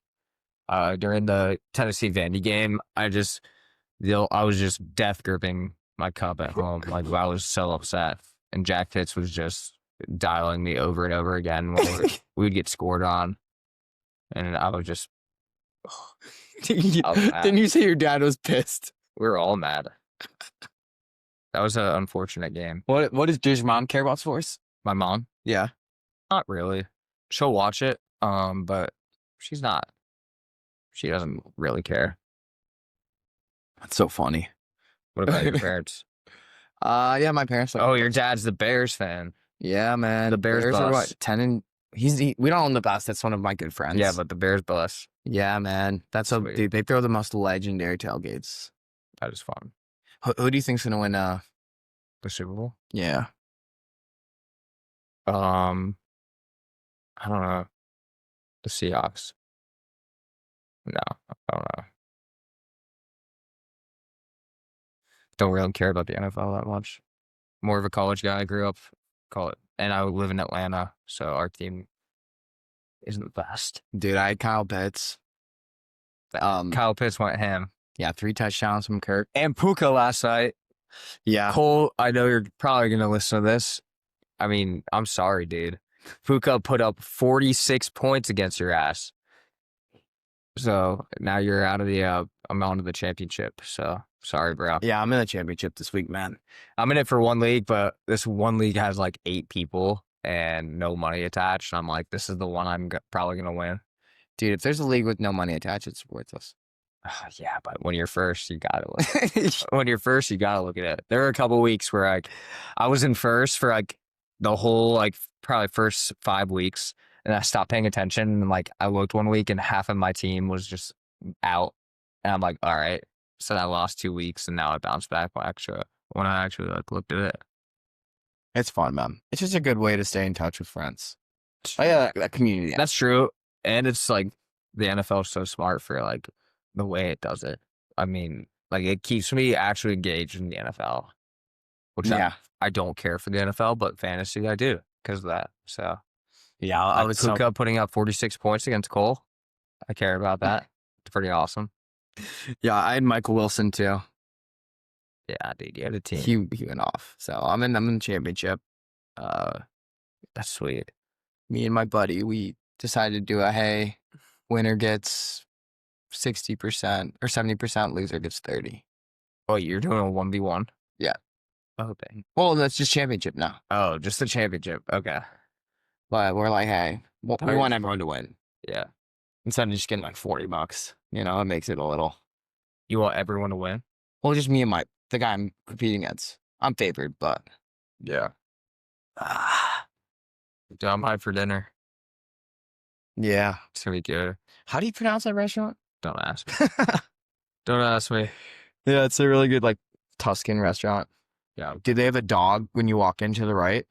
During the Tennessee Vandy game, I was just death gripping my cup at home. Like I was so upset, and Jack Pitts was just dialing me over and over again when we'd get scored on, and I was just. Didn't you say your dad was pissed? We were all mad. That was an unfortunate game. What does your mom care about sports? My mom? Yeah. Not really. She'll watch it, but she doesn't really care. That's so funny. What about your parents? Yeah, my parents. Oh, your dad's the Bears fan. Yeah, man. The Bears are bus. what 10 and we don't own the bus. That's one of my good friends. Yeah, but the Bears bus. Yeah, man. That's so dude. They throw the most legendary tailgates. That is fun. Who do you think's gonna win? The Super Bowl? Yeah. I don't know. The Seahawks. No, I don't know. Don't really care about the NFL that much. More of a college guy. I grew up, and I live in Atlanta, so our team isn't the best. Dude, I had Kyle Pitts. Kyle Pitts went ham. Yeah, 3 touchdowns from Kirk. And Puka last night. Yeah. Cole, I know you're probably going to listen to this. I mean, I'm sorry, dude. Puka put up 46 points against your ass. So now you're out of the, I'm on to the championship. So sorry, bro. Yeah, I'm in the championship this week, man. I'm in it for one league, but this one league has like 8 people and no money attached. I'm like, this is the one I'm probably going to win. Dude, if there's a league with no money attached, it's worthless. Yeah, but when you're first, you gotta look. When you're first, you gotta look at it. There were a couple weeks where I was in first for like the whole like probably first 5 weeks, and I stopped paying attention. And like I looked one week, and half of my team was just out, and I'm like, all right. So I lost 2 weeks, and now I bounced back when I actually like looked at it. It's fun, man. It's just a good way to stay in touch with friends. Oh yeah, that community. That's true, and it's like the NFL is so smart for like the way it does it. I mean, like it keeps me actually engaged in the NFL, which Yeah. I don't care for the NFL, but fantasy I do because of that. So Yeah, I like was Puka putting up 46 points against Cole. I care about that. It's pretty awesome. Yeah, I had Michael Wilson too. Yeah, dude, you had a team. He went off. So I'm in the championship. That's sweet. Me and my buddy, we decided to do a hey, winner gets 60% or 70%, loser gets 30. Oh, you're doing a 1v1? Yeah. Oh, dang. Well, that's just championship now. Oh, just the championship. Okay. But we're like, hey, we want everyone to win. Yeah. Instead of just getting like $40. You know, it makes it a little. You want everyone to win? Well, just me and the guy I'm competing against. I'm favored, but Yeah. Dude, I'm hyped for dinner. yeah. It's gonna be good. How do you pronounce that restaurant? Don't ask me. Don't ask me. Yeah, it's a really good like Tuscan restaurant. Yeah. Do they have a dog when you walk in to the right?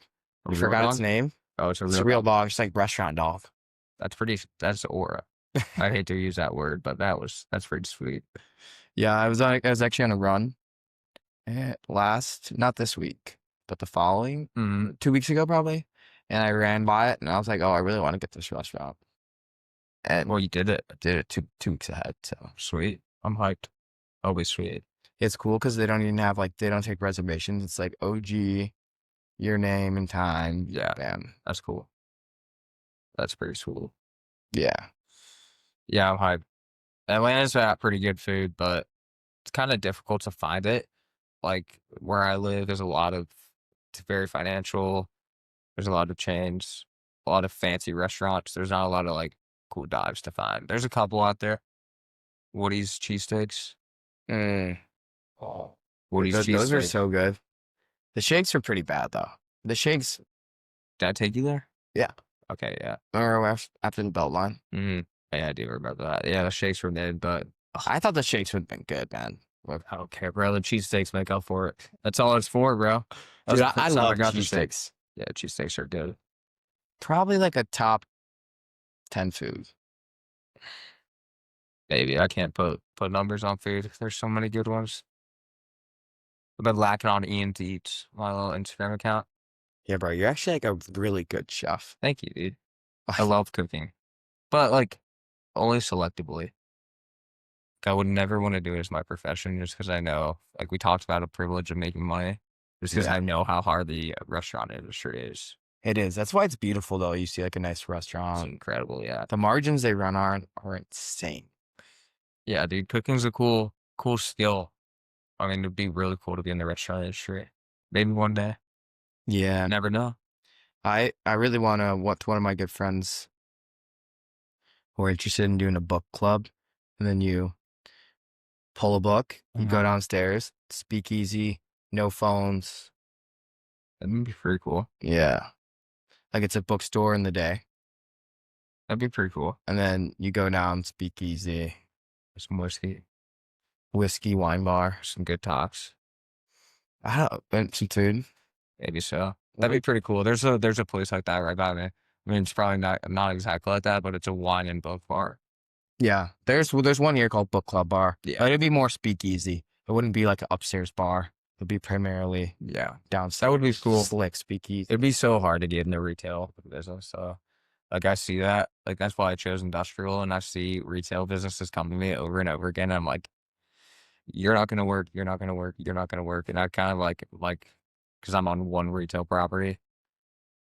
A I real forgot dog? its name. Oh, it's a It's real a real dog. dog. It's like restaurant dog. That's aura. I hate to use that word, but that's pretty sweet. Yeah, I was actually on a run not this week, but the following 2 weeks ago probably, and I ran by it and I was like, oh, I really want to get this restaurant. And Well, you did it. I did it 2 weeks ahead. So Sweet. I'm hyped. Always sweet. it's cool because they don't even have they don't take reservations. It's like OG, your name and time. Yeah. Bam. That's cool. That's pretty cool. Yeah. Yeah, I'm hyped. Atlanta's got pretty good food, but it's kind of difficult to find it. Like where I live, it's very financial. There's a lot of chains, a lot of fancy restaurants. There's not a lot of like cool dives to find. There's a couple out there. Woody's cheesesteaks. Oh, Woody's Those are cheesesteak. so good. The shakes are pretty bad though. The shakes Did I take you there? Yeah. Okay, yeah. are after the belt line. Yeah, I do remember that. Yeah, the shakes were mid, but I thought the shakes would have been good, man. I don't care, bro. The cheesesteaks make up for it. That's all it's for, bro. Dude, That's the I first time love got the cheesesteaks. Yeah, cheesesteaks are good. Probably like a top 10 food. Maybe I can't put numbers on food. There's so many good ones. I've been lacking on Ian Eats, my little Instagram account. Yeah, bro, you're actually like a really good chef. Thank you, dude. I love cooking, but like only selectively. I would never want to do it as my profession just because I know, like we talked about, a privilege of making money. Just because I know how hard the restaurant industry is. It is. That's why it's beautiful, though. You see like a nice It's restaurant. incredible, yeah. The margins they run on are insane. Yeah, dude, cooking's a cool skill. I mean, it'd be really cool to be in the restaurant industry. Maybe one day. Yeah. Never know. I really want to, one of my good friends who are interested in doing a book club, and then you pull a book, you go downstairs, speakeasy, no phones. That'd be pretty cool. Yeah. Like it's a bookstore in the day. That'd be pretty cool. And then you go down, speakeasy, Some whiskey, wine bar. some good talks. I don't know, and some food. Maybe so. That'd be pretty cool. There's a place like that right by me. I mean, it's probably not exactly like that, but it's a wine and book bar. Yeah. There's one here called Book Club Bar. Yeah. But it'd be more speakeasy. It wouldn't be like an upstairs bar. It'd be primarily downstairs. That would be cool. Slick speakeasy. It'd be so hard to get into retail business. So, like, I see that. Like, that's why I chose industrial, and I see retail businesses come to me over and over again. And I'm like, you're not going to work. You're not going to work. You're not going to work. And I kind of like, because I'm on one retail property.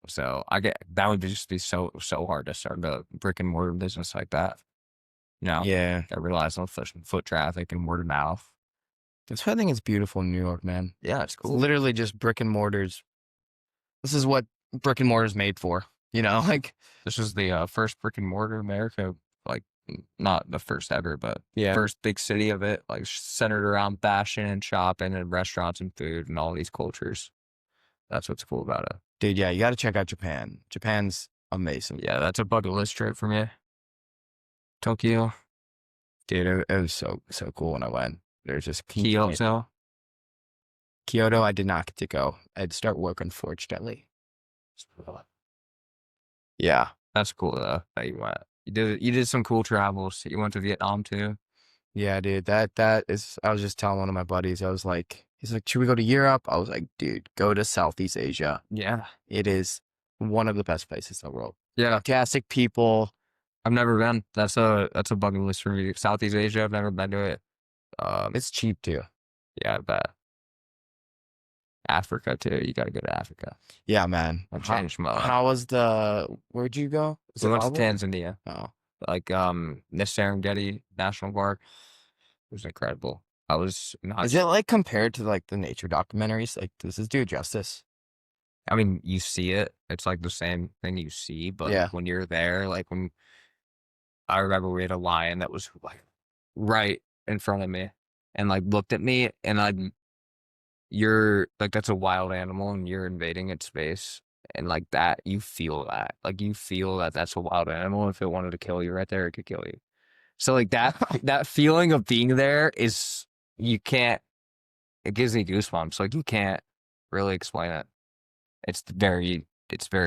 So that would just be so hard to start a brick and mortar business like that. You know? Yeah. I relies on foot traffic and word of mouth. That's why I think it's beautiful in New York, man. Yeah, it's cool. It's literally just brick and mortars. This is what brick and mortar's made for. You know, like This is the first brick and mortar in America, like not the first ever, but first big city of it, like centered around fashion and shopping and restaurants and food and all these cultures. That's what's cool about it. Dude, yeah, you got to check out Japan. Japan's amazing. Yeah, that's a bucket list trip for me. Tokyo, Dude, it was so cool when I went. There's just Kyoto. Kyoto, I did not get to go. I had to start work, unfortunately. Yeah. That's cool though that you went. You did some cool travels. You went to Vietnam too. Yeah, dude. That is, I was just telling one of my buddies, he's like, should we go to Europe? I was like, dude, go to Southeast Asia. Yeah. It is one of the best places in the world. Yeah. Fantastic people. I've never been. That's a bucket list for me. Southeast Asia, I've never been to it. It's cheap too. Yeah, I bet. Africa too. You gotta go to Africa. Yeah, man. I've changed my life. How was where'd you go? We went to Tanzania. Oh. Like Serengeti National Park. It was incredible. I was not. Is it like compared to like the nature documentaries? Like, does this do justice? I mean, you see it. It's like the same thing you see, but Yeah. when you're there, like when I remember we had a lion that was like right in front of me and like looked at me and you're like, that's a wild animal and you're invading its space. And like that, you feel that. Like you feel that that's a wild animal. If it wanted to kill you right there, it could kill you. So like that feeling of being there is, it gives me goosebumps. Like you can't really explain it. It's very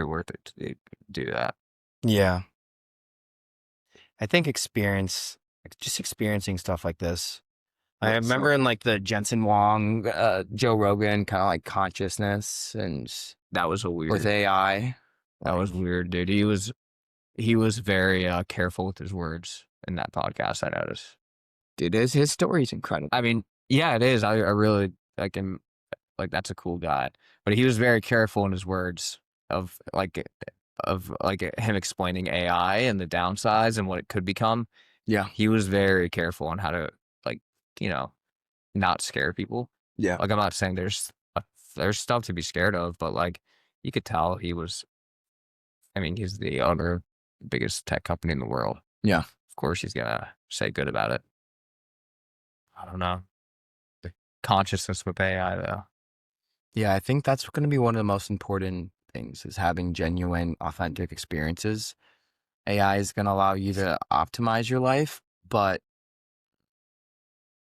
worth it to do that. Yeah. I think just experiencing stuff like this. I remember in like the Jensen Wong, Joe Rogan kind of like consciousness, and that was weird with AI. That was weird, dude. He was very careful with his words in that podcast. I noticed. Dude, his story's incredible. I mean, yeah, it is. I really like him. Like that's a cool guy, but he was very careful in his words of him explaining AI and the downsides and what it could become. Yeah, he was very careful on how to not scare people. Yeah, like I'm not saying there's stuff to be scared of, but like you could tell he was. I mean, he's the owner of the biggest tech company in the world. Yeah, of course he's gonna say good about it. I don't know. The consciousness with AI though. Yeah, I think that's going to be one of the most important things is having genuine, authentic experiences. AI is going to allow you to optimize your life, but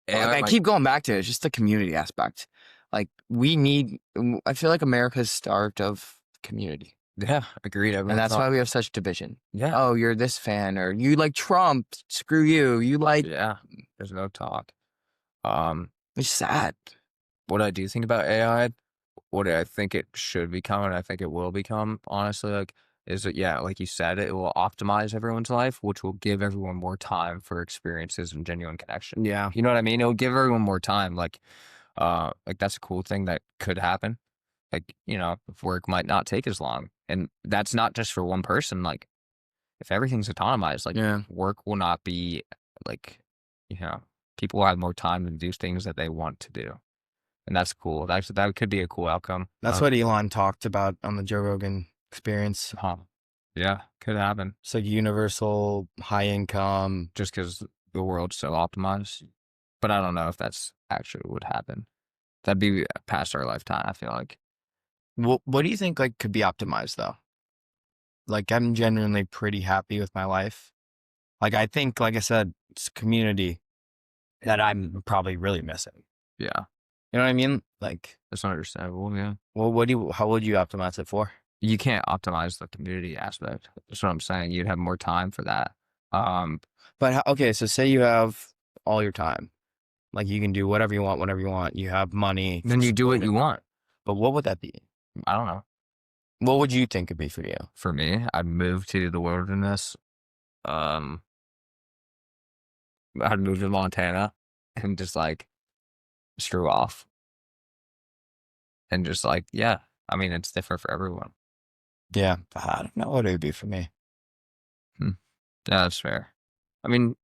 I keep going back to it. It's just the community aspect. Like I feel like America's starved of community. Yeah, agreed. And that's why we have such division. Yeah. Oh, you're this fan, or you like Trump. Screw you. You like. Yeah. There's no talk. It's sad. What I do think about AI, what I think it should become, and I think it will become, honestly, like, is that, yeah, like you said, it will optimize everyone's life, which will give everyone more time for experiences and genuine connection. Yeah. You know what I mean? It'll give everyone more time. Like that's a cool thing that could happen. Like, if work might not take as long. And that's not just for one person. Like, if everything's autonomized, like, work will not be, like, people will have more time to do things that they want to do. And that's cool. That could be a cool outcome. That's what Elon talked about on the Joe Rogan Experience. Yeah, could happen. It's like universal high income. Just because the world's so optimized. But I don't know if that's actually would happen. That'd be past our lifetime, I feel like. What do you think like could be optimized though? Like I'm genuinely pretty happy with my life. Like I think, like I said, it's community that I'm probably really missing. Yeah. You know what I mean? Like that's understandable. Yeah. Well, how would you optimize it for? You can't optimize the community aspect. That's what I'm saying. You'd have more time for that. But okay, so say you have all your time, like you can do whatever you want, whenever you want. You have money. Then you do what you want. But what would that be? I don't know. What would you think it'd be for you? For me, I'd move to the wilderness. I'd move to Montana and just like screw off. And just like, yeah, I mean, it's different for everyone. Yeah, I don't know what it would be for me. Yeah, that's fair. I mean,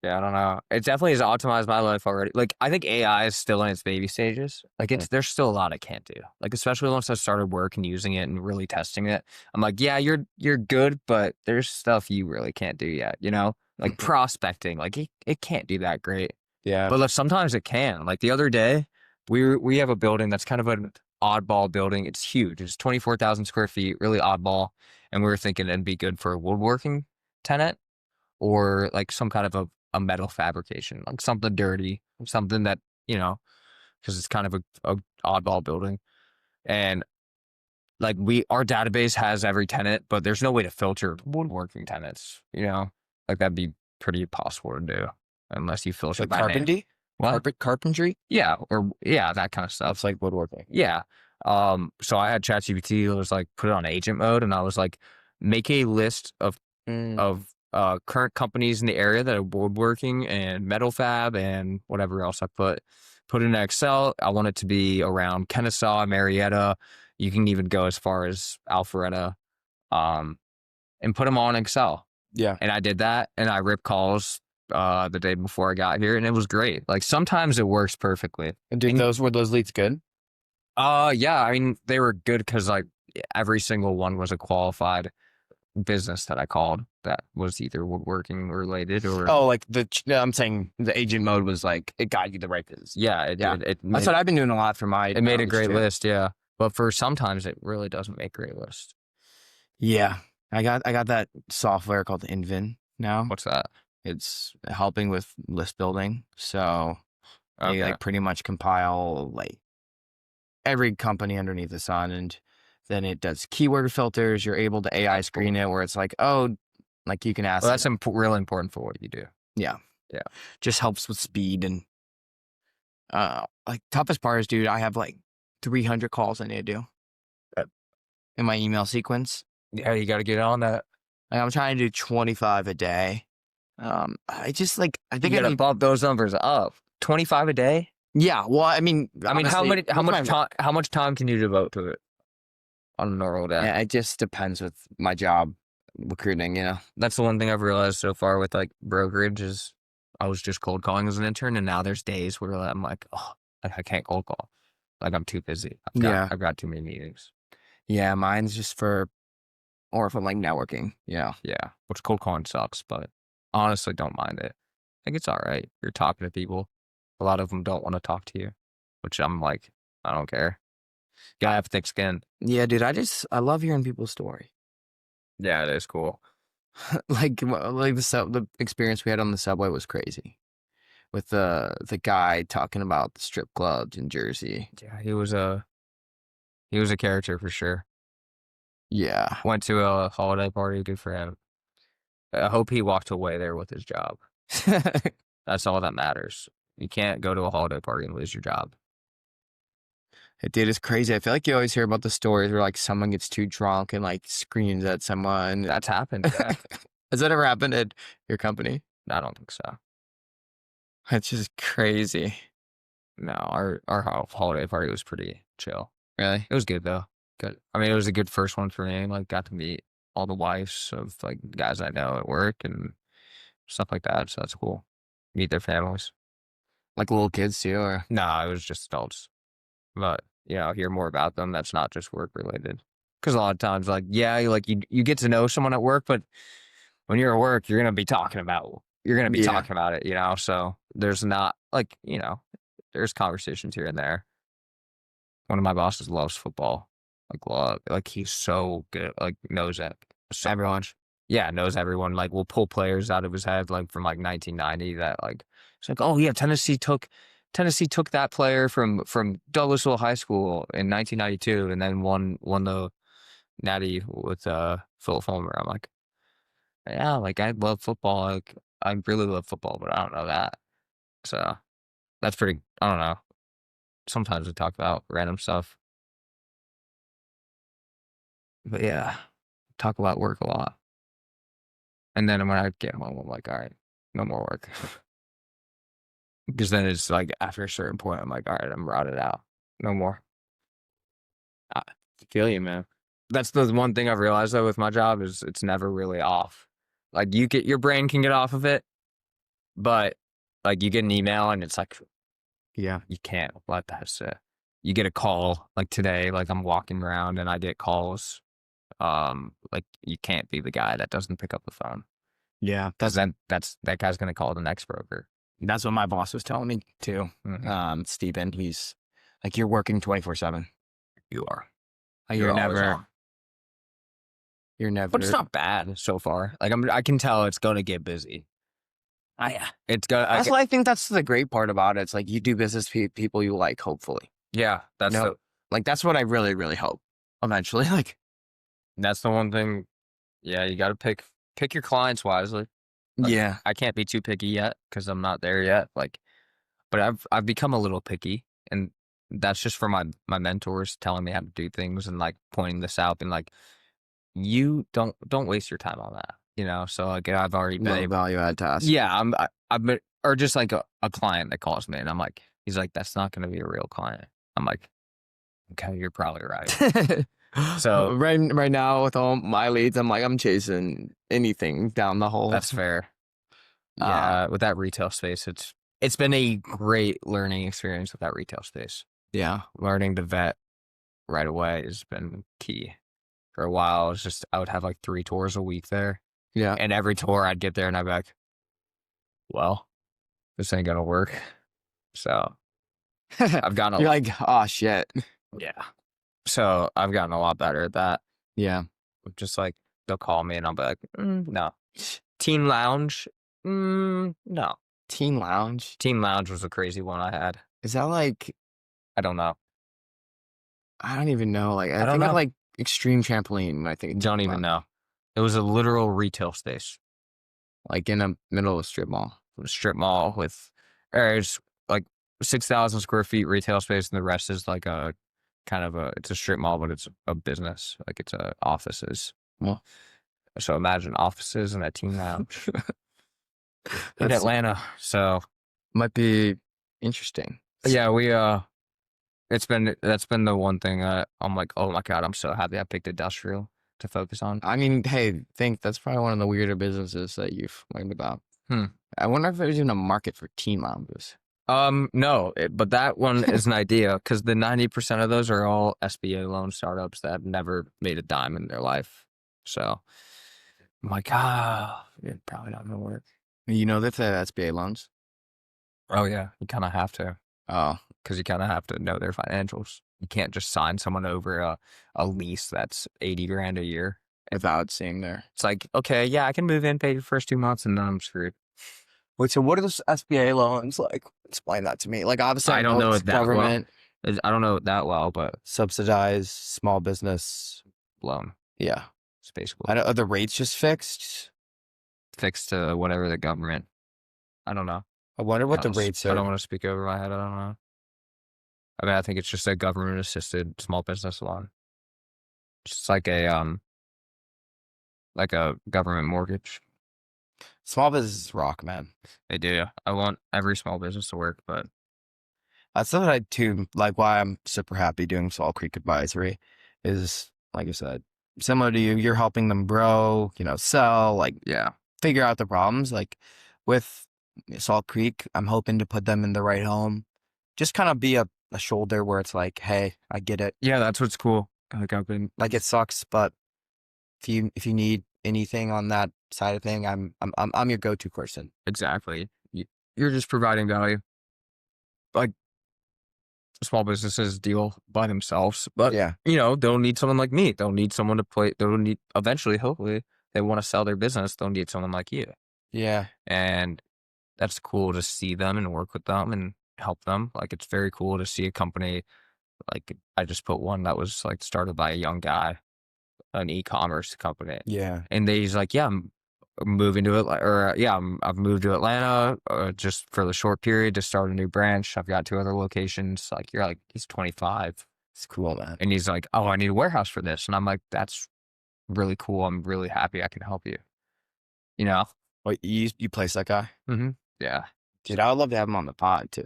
yeah, I don't know. It definitely has optimized my life already. Like, I think AI is still in its baby stages. Like, there's still a lot I can't do. Like, especially once I started work and using it and really testing it, I'm like, yeah, you're good, but there's stuff you really can't do yet. Like prospecting, like it can't do that great. Yeah, but like sometimes it can. Like the other day, we have a building that's kind of oddball building. It's huge. It's 24,000 square feet, really oddball. And we were thinking it'd be good for a woodworking tenant or like some kind of a metal fabrication, like something dirty, something that, because it's kind of a oddball building. And like our database has every tenant, but there's no way to filter woodworking tenants, like that'd be pretty impossible to do unless you filter Like by name. carpentry? What? Carpentry? Yeah, that kind of stuff. That's like woodworking. Yeah. So I had ChatGPT. It was like put it on agent mode, and I was like, make a list of current companies in the area that are woodworking and metal fab and whatever else I put it in Excel. I want it to be around Kennesaw, Marietta. You can even go as far as Alpharetta, and put them all in Excel. Yeah. And I did that, and I ripped calls the day before I got here, and it was great. Like sometimes it works perfectly. And were those leads good? Yeah. I mean, they were good because like every single one was a qualified business that I called that was either woodworking related or. Oh, like I'm saying the agent mode was like it got you the right business. Yeah, it did. That's what I've been doing a lot for my. It made a great list, yeah. But for sometimes it really doesn't make great lists. Yeah, I got that software called Invin now. What's that? It's helping with list building. So you like pretty much compile like every company underneath the sun, and then it does keyword filters. You're able to AI screen it where it's like, oh, like you can ask. Well, that's really important for what you do. Yeah. Yeah. Just helps with speed and like toughest part is, dude, I have like 300 calls I need to do in my email sequence. Yeah, you got to get on that. Like, I'm trying to do 25 a day. I just like I think you got to bump those numbers up. 25 a day? Yeah. Well, I mean, honestly, how much time can you devote to it on a normal day? Yeah, it just depends with my job, recruiting. That's the one thing I've realized so far with like brokerage is I was just cold calling as an intern, and now there's days where I'm like, oh, I can't cold call. Like I'm too busy. I've got too many meetings. Yeah, mine's just for like networking. Yeah. Which cold calling sucks, but honestly, don't mind it. Like it's all right. You're talking to people. A lot of them don't want to talk to you, which I'm like, I don't care. Gotta have thick skin. Yeah, dude. I love hearing people's story. Yeah, it is cool. like the experience we had on the subway was crazy. With the guy talking about the strip clubs in Jersey. Yeah, he was a character for sure. Yeah. Went to a holiday party. Good for him. I hope he walked away there with his job. That's all that matters. You can't go to a holiday party and lose your job. Dude, it's crazy. I feel like you always hear about the stories where like someone gets too drunk and like screams at someone. That's happened. Yeah. Has that ever happened at your company? I don't think so. That's just crazy. No, our holiday party was pretty chill. Really? It was good though. Good. I mean, it was a good first one for me. Like, got to meet all the wives of like guys I know at work and stuff like that. So that's cool. Meet their families. Like little kids too, or? No, it was just adults. But hear more about them. That's not just work related. Because a lot of times, like, you get to know someone at work, but when you're at work, you're gonna be talking about it. So there's not like there's conversations here and there. One of my bosses loves football. Like he's so good. Like knows it. Everyone. Yeah, knows everyone. Like will pull players out of his head, like from like 1990. That like it's like, oh yeah, Tennessee took that player from Douglasville High School in 1992, and then won the Natty with Phil Fulmer. I'm like, yeah, like I love football. Like I really love football, but I don't know that. So that's pretty. I don't know. Sometimes we talk about random stuff, but yeah, talk about work a lot. And then when I get home, I'm like, all right, no more work. Because then it's like after a certain point, I'm like, all right, I'm routed out. No more. I feel you, man. That's the one thing I've realized though with my job is it's never really off. Like your brain can get off of it, but like you get an email and it's like, yeah, you can't let that sit. You get a call like today, like I'm walking around and I get calls. Like you can't be the guy that doesn't pick up the phone. Yeah, that guy's gonna call the next broker. That's what my boss was telling me too. Mm-hmm. Stephen, he's like, you're working 24/7. You are. You're always never. on. You're never. But it's not bad so far. Like I can tell it's going to get busy. Yeah. It's going. That's what I think. That's the great part about it. It's like you do business with people you like. Hopefully, Yeah, that's no, like that's what I really, really hope. Eventually, like that's the one thing. Yeah, you got to pick your clients wisely. Like, yeah, I can't be too picky yet because I'm not there yet. Like, but I've become a little picky, and that's just for my mentors telling me how to do things and like pointing this out and like you don't waste your time on that. So like I've already been no able. value add task. Yeah, I've been or just like a client that calls me and I'm like, he's like, that's not going to be a real client. I'm like, okay, you're probably right. So right now with all my leads, I'm like I'm chasing anything down the hole. that's fair. Yeah, With that retail space, it's been a great learning experience with that retail space. yeah, Learning to vet right away has been key. For a while, I would have like 3 tours a week there. yeah. And every tour I'd get there and I'd be like, well, this ain't gonna work. So I've gotten You're like, oh shit. yeah. So I've gotten a lot better at that. Yeah. Just like they'll call me and I'll be like, no. Teen Lounge, no. Teen Lounge. Teen Lounge was a crazy one I had. Is that like I don't know. I don't even know. Like I don't think know. of like Extreme Trampoline. I think Don't even know. It was a literal retail space. like in the middle of a strip mall. Strip mall with, it's like 6,000 square feet retail space, and the rest is like a kind of it's a strip mall, but it's a business, like it's offices. Well, So imagine offices and a teen lounge in That's- Atlanta. So might be interesting. yeah, that's been the one thing I'm like, oh my God, I'm so happy I picked industrial to focus on. I mean, hey, that's probably one of the weirder businesses that you've learned about. Hmm. I wonder if there's even a market for teen lounges. No, but that one is an idea because the 90% of those are all SBA loan startups that have never made a dime in their life. So I'm like, it's probably not gonna work. You know that's SBA loans. Oh yeah, you kind of have to, Oh, because you kind of have to know their financials. You can't just sign someone over a lease that's $80,000 a year. without seeing their. It's like, okay, yeah, I can move in, pay your first 2 months, and then I'm screwed. Wait, so what are those SBA loans like? Explain that to me. Like, obviously, I don't know it's it that well. government I don't know it that well, but subsidized small business. loan, Yeah, it's basically I know, are the rates just fixed? fixed to whatever the government. I don't know. I wonder what the I rates don't are. want to speak over my head. I don't know. I mean, I think it's just a government-assisted small business loan. It's just like a government mortgage. Small business rock, man. They do. I want every small business to work, but That's what I too like. Why I'm super happy doing Salt Creek Advisory is, like I said, similar to you. You're helping them grow, sell, like yeah, figure out the problems. Like with Salt Creek, I'm hoping to put them in the right home. Just kind of be a shoulder where it's like, hey, I get it. yeah, that's what's cool. Like I've been Like it sucks, but if you need anything on that side of thing, I'm your go-to person. exactly. You're just providing value. Like small businesses deal by themselves, but Yeah, they'll need someone like me. They'll need someone to play. They'll need eventually, hopefully, they want to sell their business. They'll need someone like you, yeah, and that's cool to see them and work with them and help them. Like it's very cool to see a company. Like I just put one that was like started by a young guy, an e-commerce company, yeah. and he's like, yeah, I'm moving to it, or yeah, I've moved to Atlanta just for the short period to start a new branch. I've got 2 other locations. Like he's 25, It's cool, man. and he's like, oh, I need a warehouse for this, and I'm like, that's really cool. I'm really happy I can help you. Wait, you place that guy? Yeah. Dude, I would love to have him on the pod too.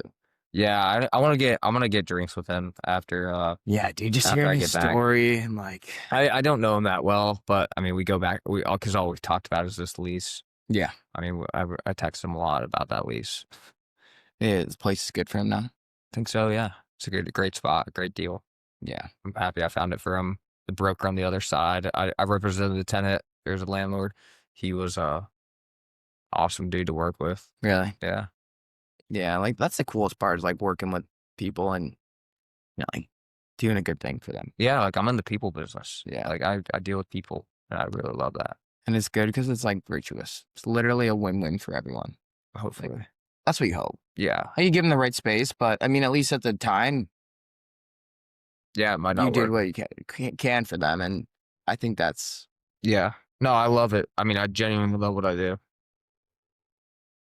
Yeah, I'm gonna get drinks with him after. Yeah, dude, just After I hearing his get back. story and like, I don't know him that well, but I mean, we go back. Because all we've talked about is this lease. yeah, I mean, I text him a lot about that lease. this place is good for him now. I think so. Yeah, it's a great spot, a great deal. Yeah, I'm happy I found it for him. The broker on the other side. I represented the tenant. There's a landlord. He was awesome dude to work with. really. Yeah. Yeah, like that's the coolest part is like working with people and like doing a good thing for them. Yeah, like I'm in the people business. Yeah. Like I deal with people, and I really love that. And it's good because it's like virtuous. It's literally a win-win for everyone. Hopefully. That's what you hope. Yeah. You give them the right space, but I mean, at least at the time, Yeah, it might you not did work. what you can for them. And I think that's, Yeah. No, I love it. I mean, I genuinely love what I do.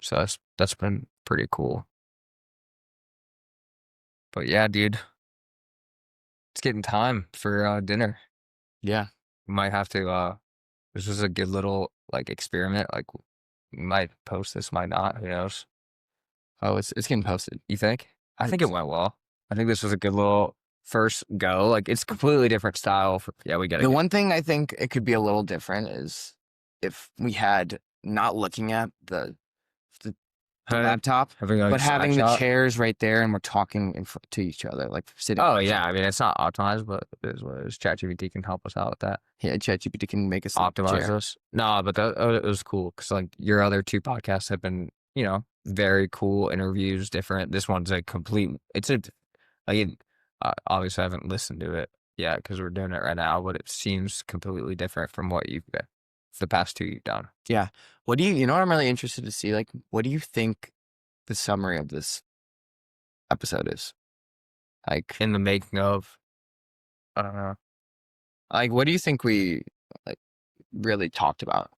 So that's been pretty cool. But yeah, dude, it's getting time for dinner. yeah. We might have to. This was a good little like experiment. Like, we might post this, might not. Who knows? Oh, it's getting posted. You think? I think it went well. I think this was a good little first go. Like, it's completely different style. Yeah, we get it. The one thing I think it could be a little different is if we had not looking at the laptop, having like but having the snapshot. chairs right there and we're talking to each other, like sitting. Oh yeah, I mean it's not optimized, but it is what it is. ChatGPT can help us out with that. Yeah, ChatGPT can make us Optimize us. No, but it was cool because like your other two podcasts have been, very cool interviews, different. This one's a complete. Obviously I haven't listened to it yet because we're doing it right now, but it seems completely different from what the past two you've done. Yeah. What do you know what I'm really interested to see? Like, what do you think the summary of this episode is? Like, In the making of, I don't know. like, what do you think we like really talked about?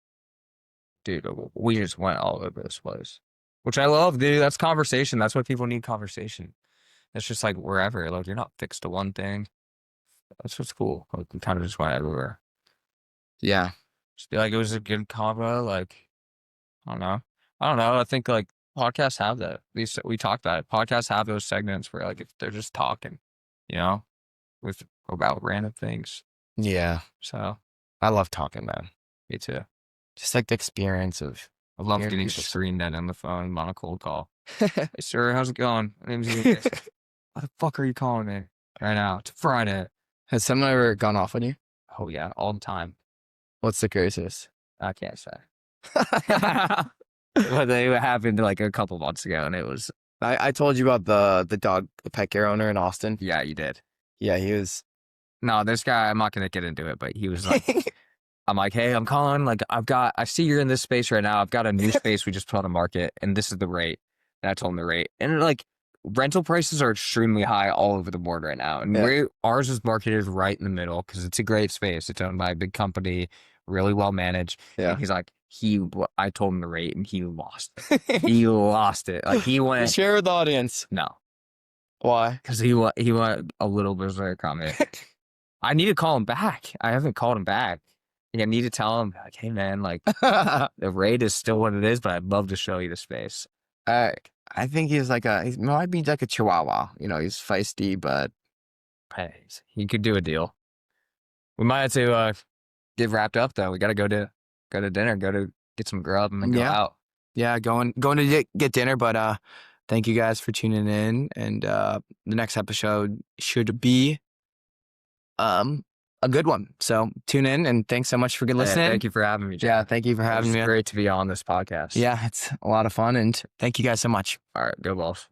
Dude, we just went all over this place, which I love, dude. That's conversation. That's what people need, conversation. It's just like wherever, like you're not fixed to one thing. That's what's cool. Like, we kind of just went everywhere. Yeah. Just be like, it was a good combo. Like, I don't know. I think like podcasts have that. We talked about it. Podcasts have those segments where like if they're just talking, about random things. Yeah. So I love talking, man. me too. Just like the experience of I love hearing getting people's- screened at on the phone on a cold call. Hey sir, how's it going? My name's Ian. Why the fuck are you calling me right now? It's Friday. Has someone ever gone off on you? Oh yeah, all the time. What's the craziest? I can't say. But they happened like a couple months ago, and it was. I told you about the dog, the pet care owner in Austin. Yeah, you did. Yeah, he was. No, this guy, I'm not gonna get into it, but he was like, I'm like, hey, I'm calling. Like, I see you're in this space right now. I've got a new space we just put on the market, and this is the rate. And I told him the rate, and like, rental prices are extremely high all over the board right now, and ours is marketed right in the middle because it's a great space. It's owned by a big company, really well managed. Yeah. And he's like, I told him the rate, and he lost it. He lost it. Like he went. Share with the audience. No, Why? because he went a little berserk on me. I need to call him back. I haven't called him back. I need to tell him, like, hey man, like the rate is still what it is, but I'd love to show you the space. I think he might be like a chihuahua. He's feisty, but Hey, he could do a deal. We might have to get wrapped up though. We got to go to dinner, go to get some grub, and then go out. yeah, going to get dinner. But thank you guys for tuning in, and the next episode should be a good one. So tune in, and thanks so much for listening. Thank you for having me, Jay. Yeah, thank you for having me. It's great to be on this podcast. Yeah, it's a lot of fun, and thank you guys so much. All right, go Balls.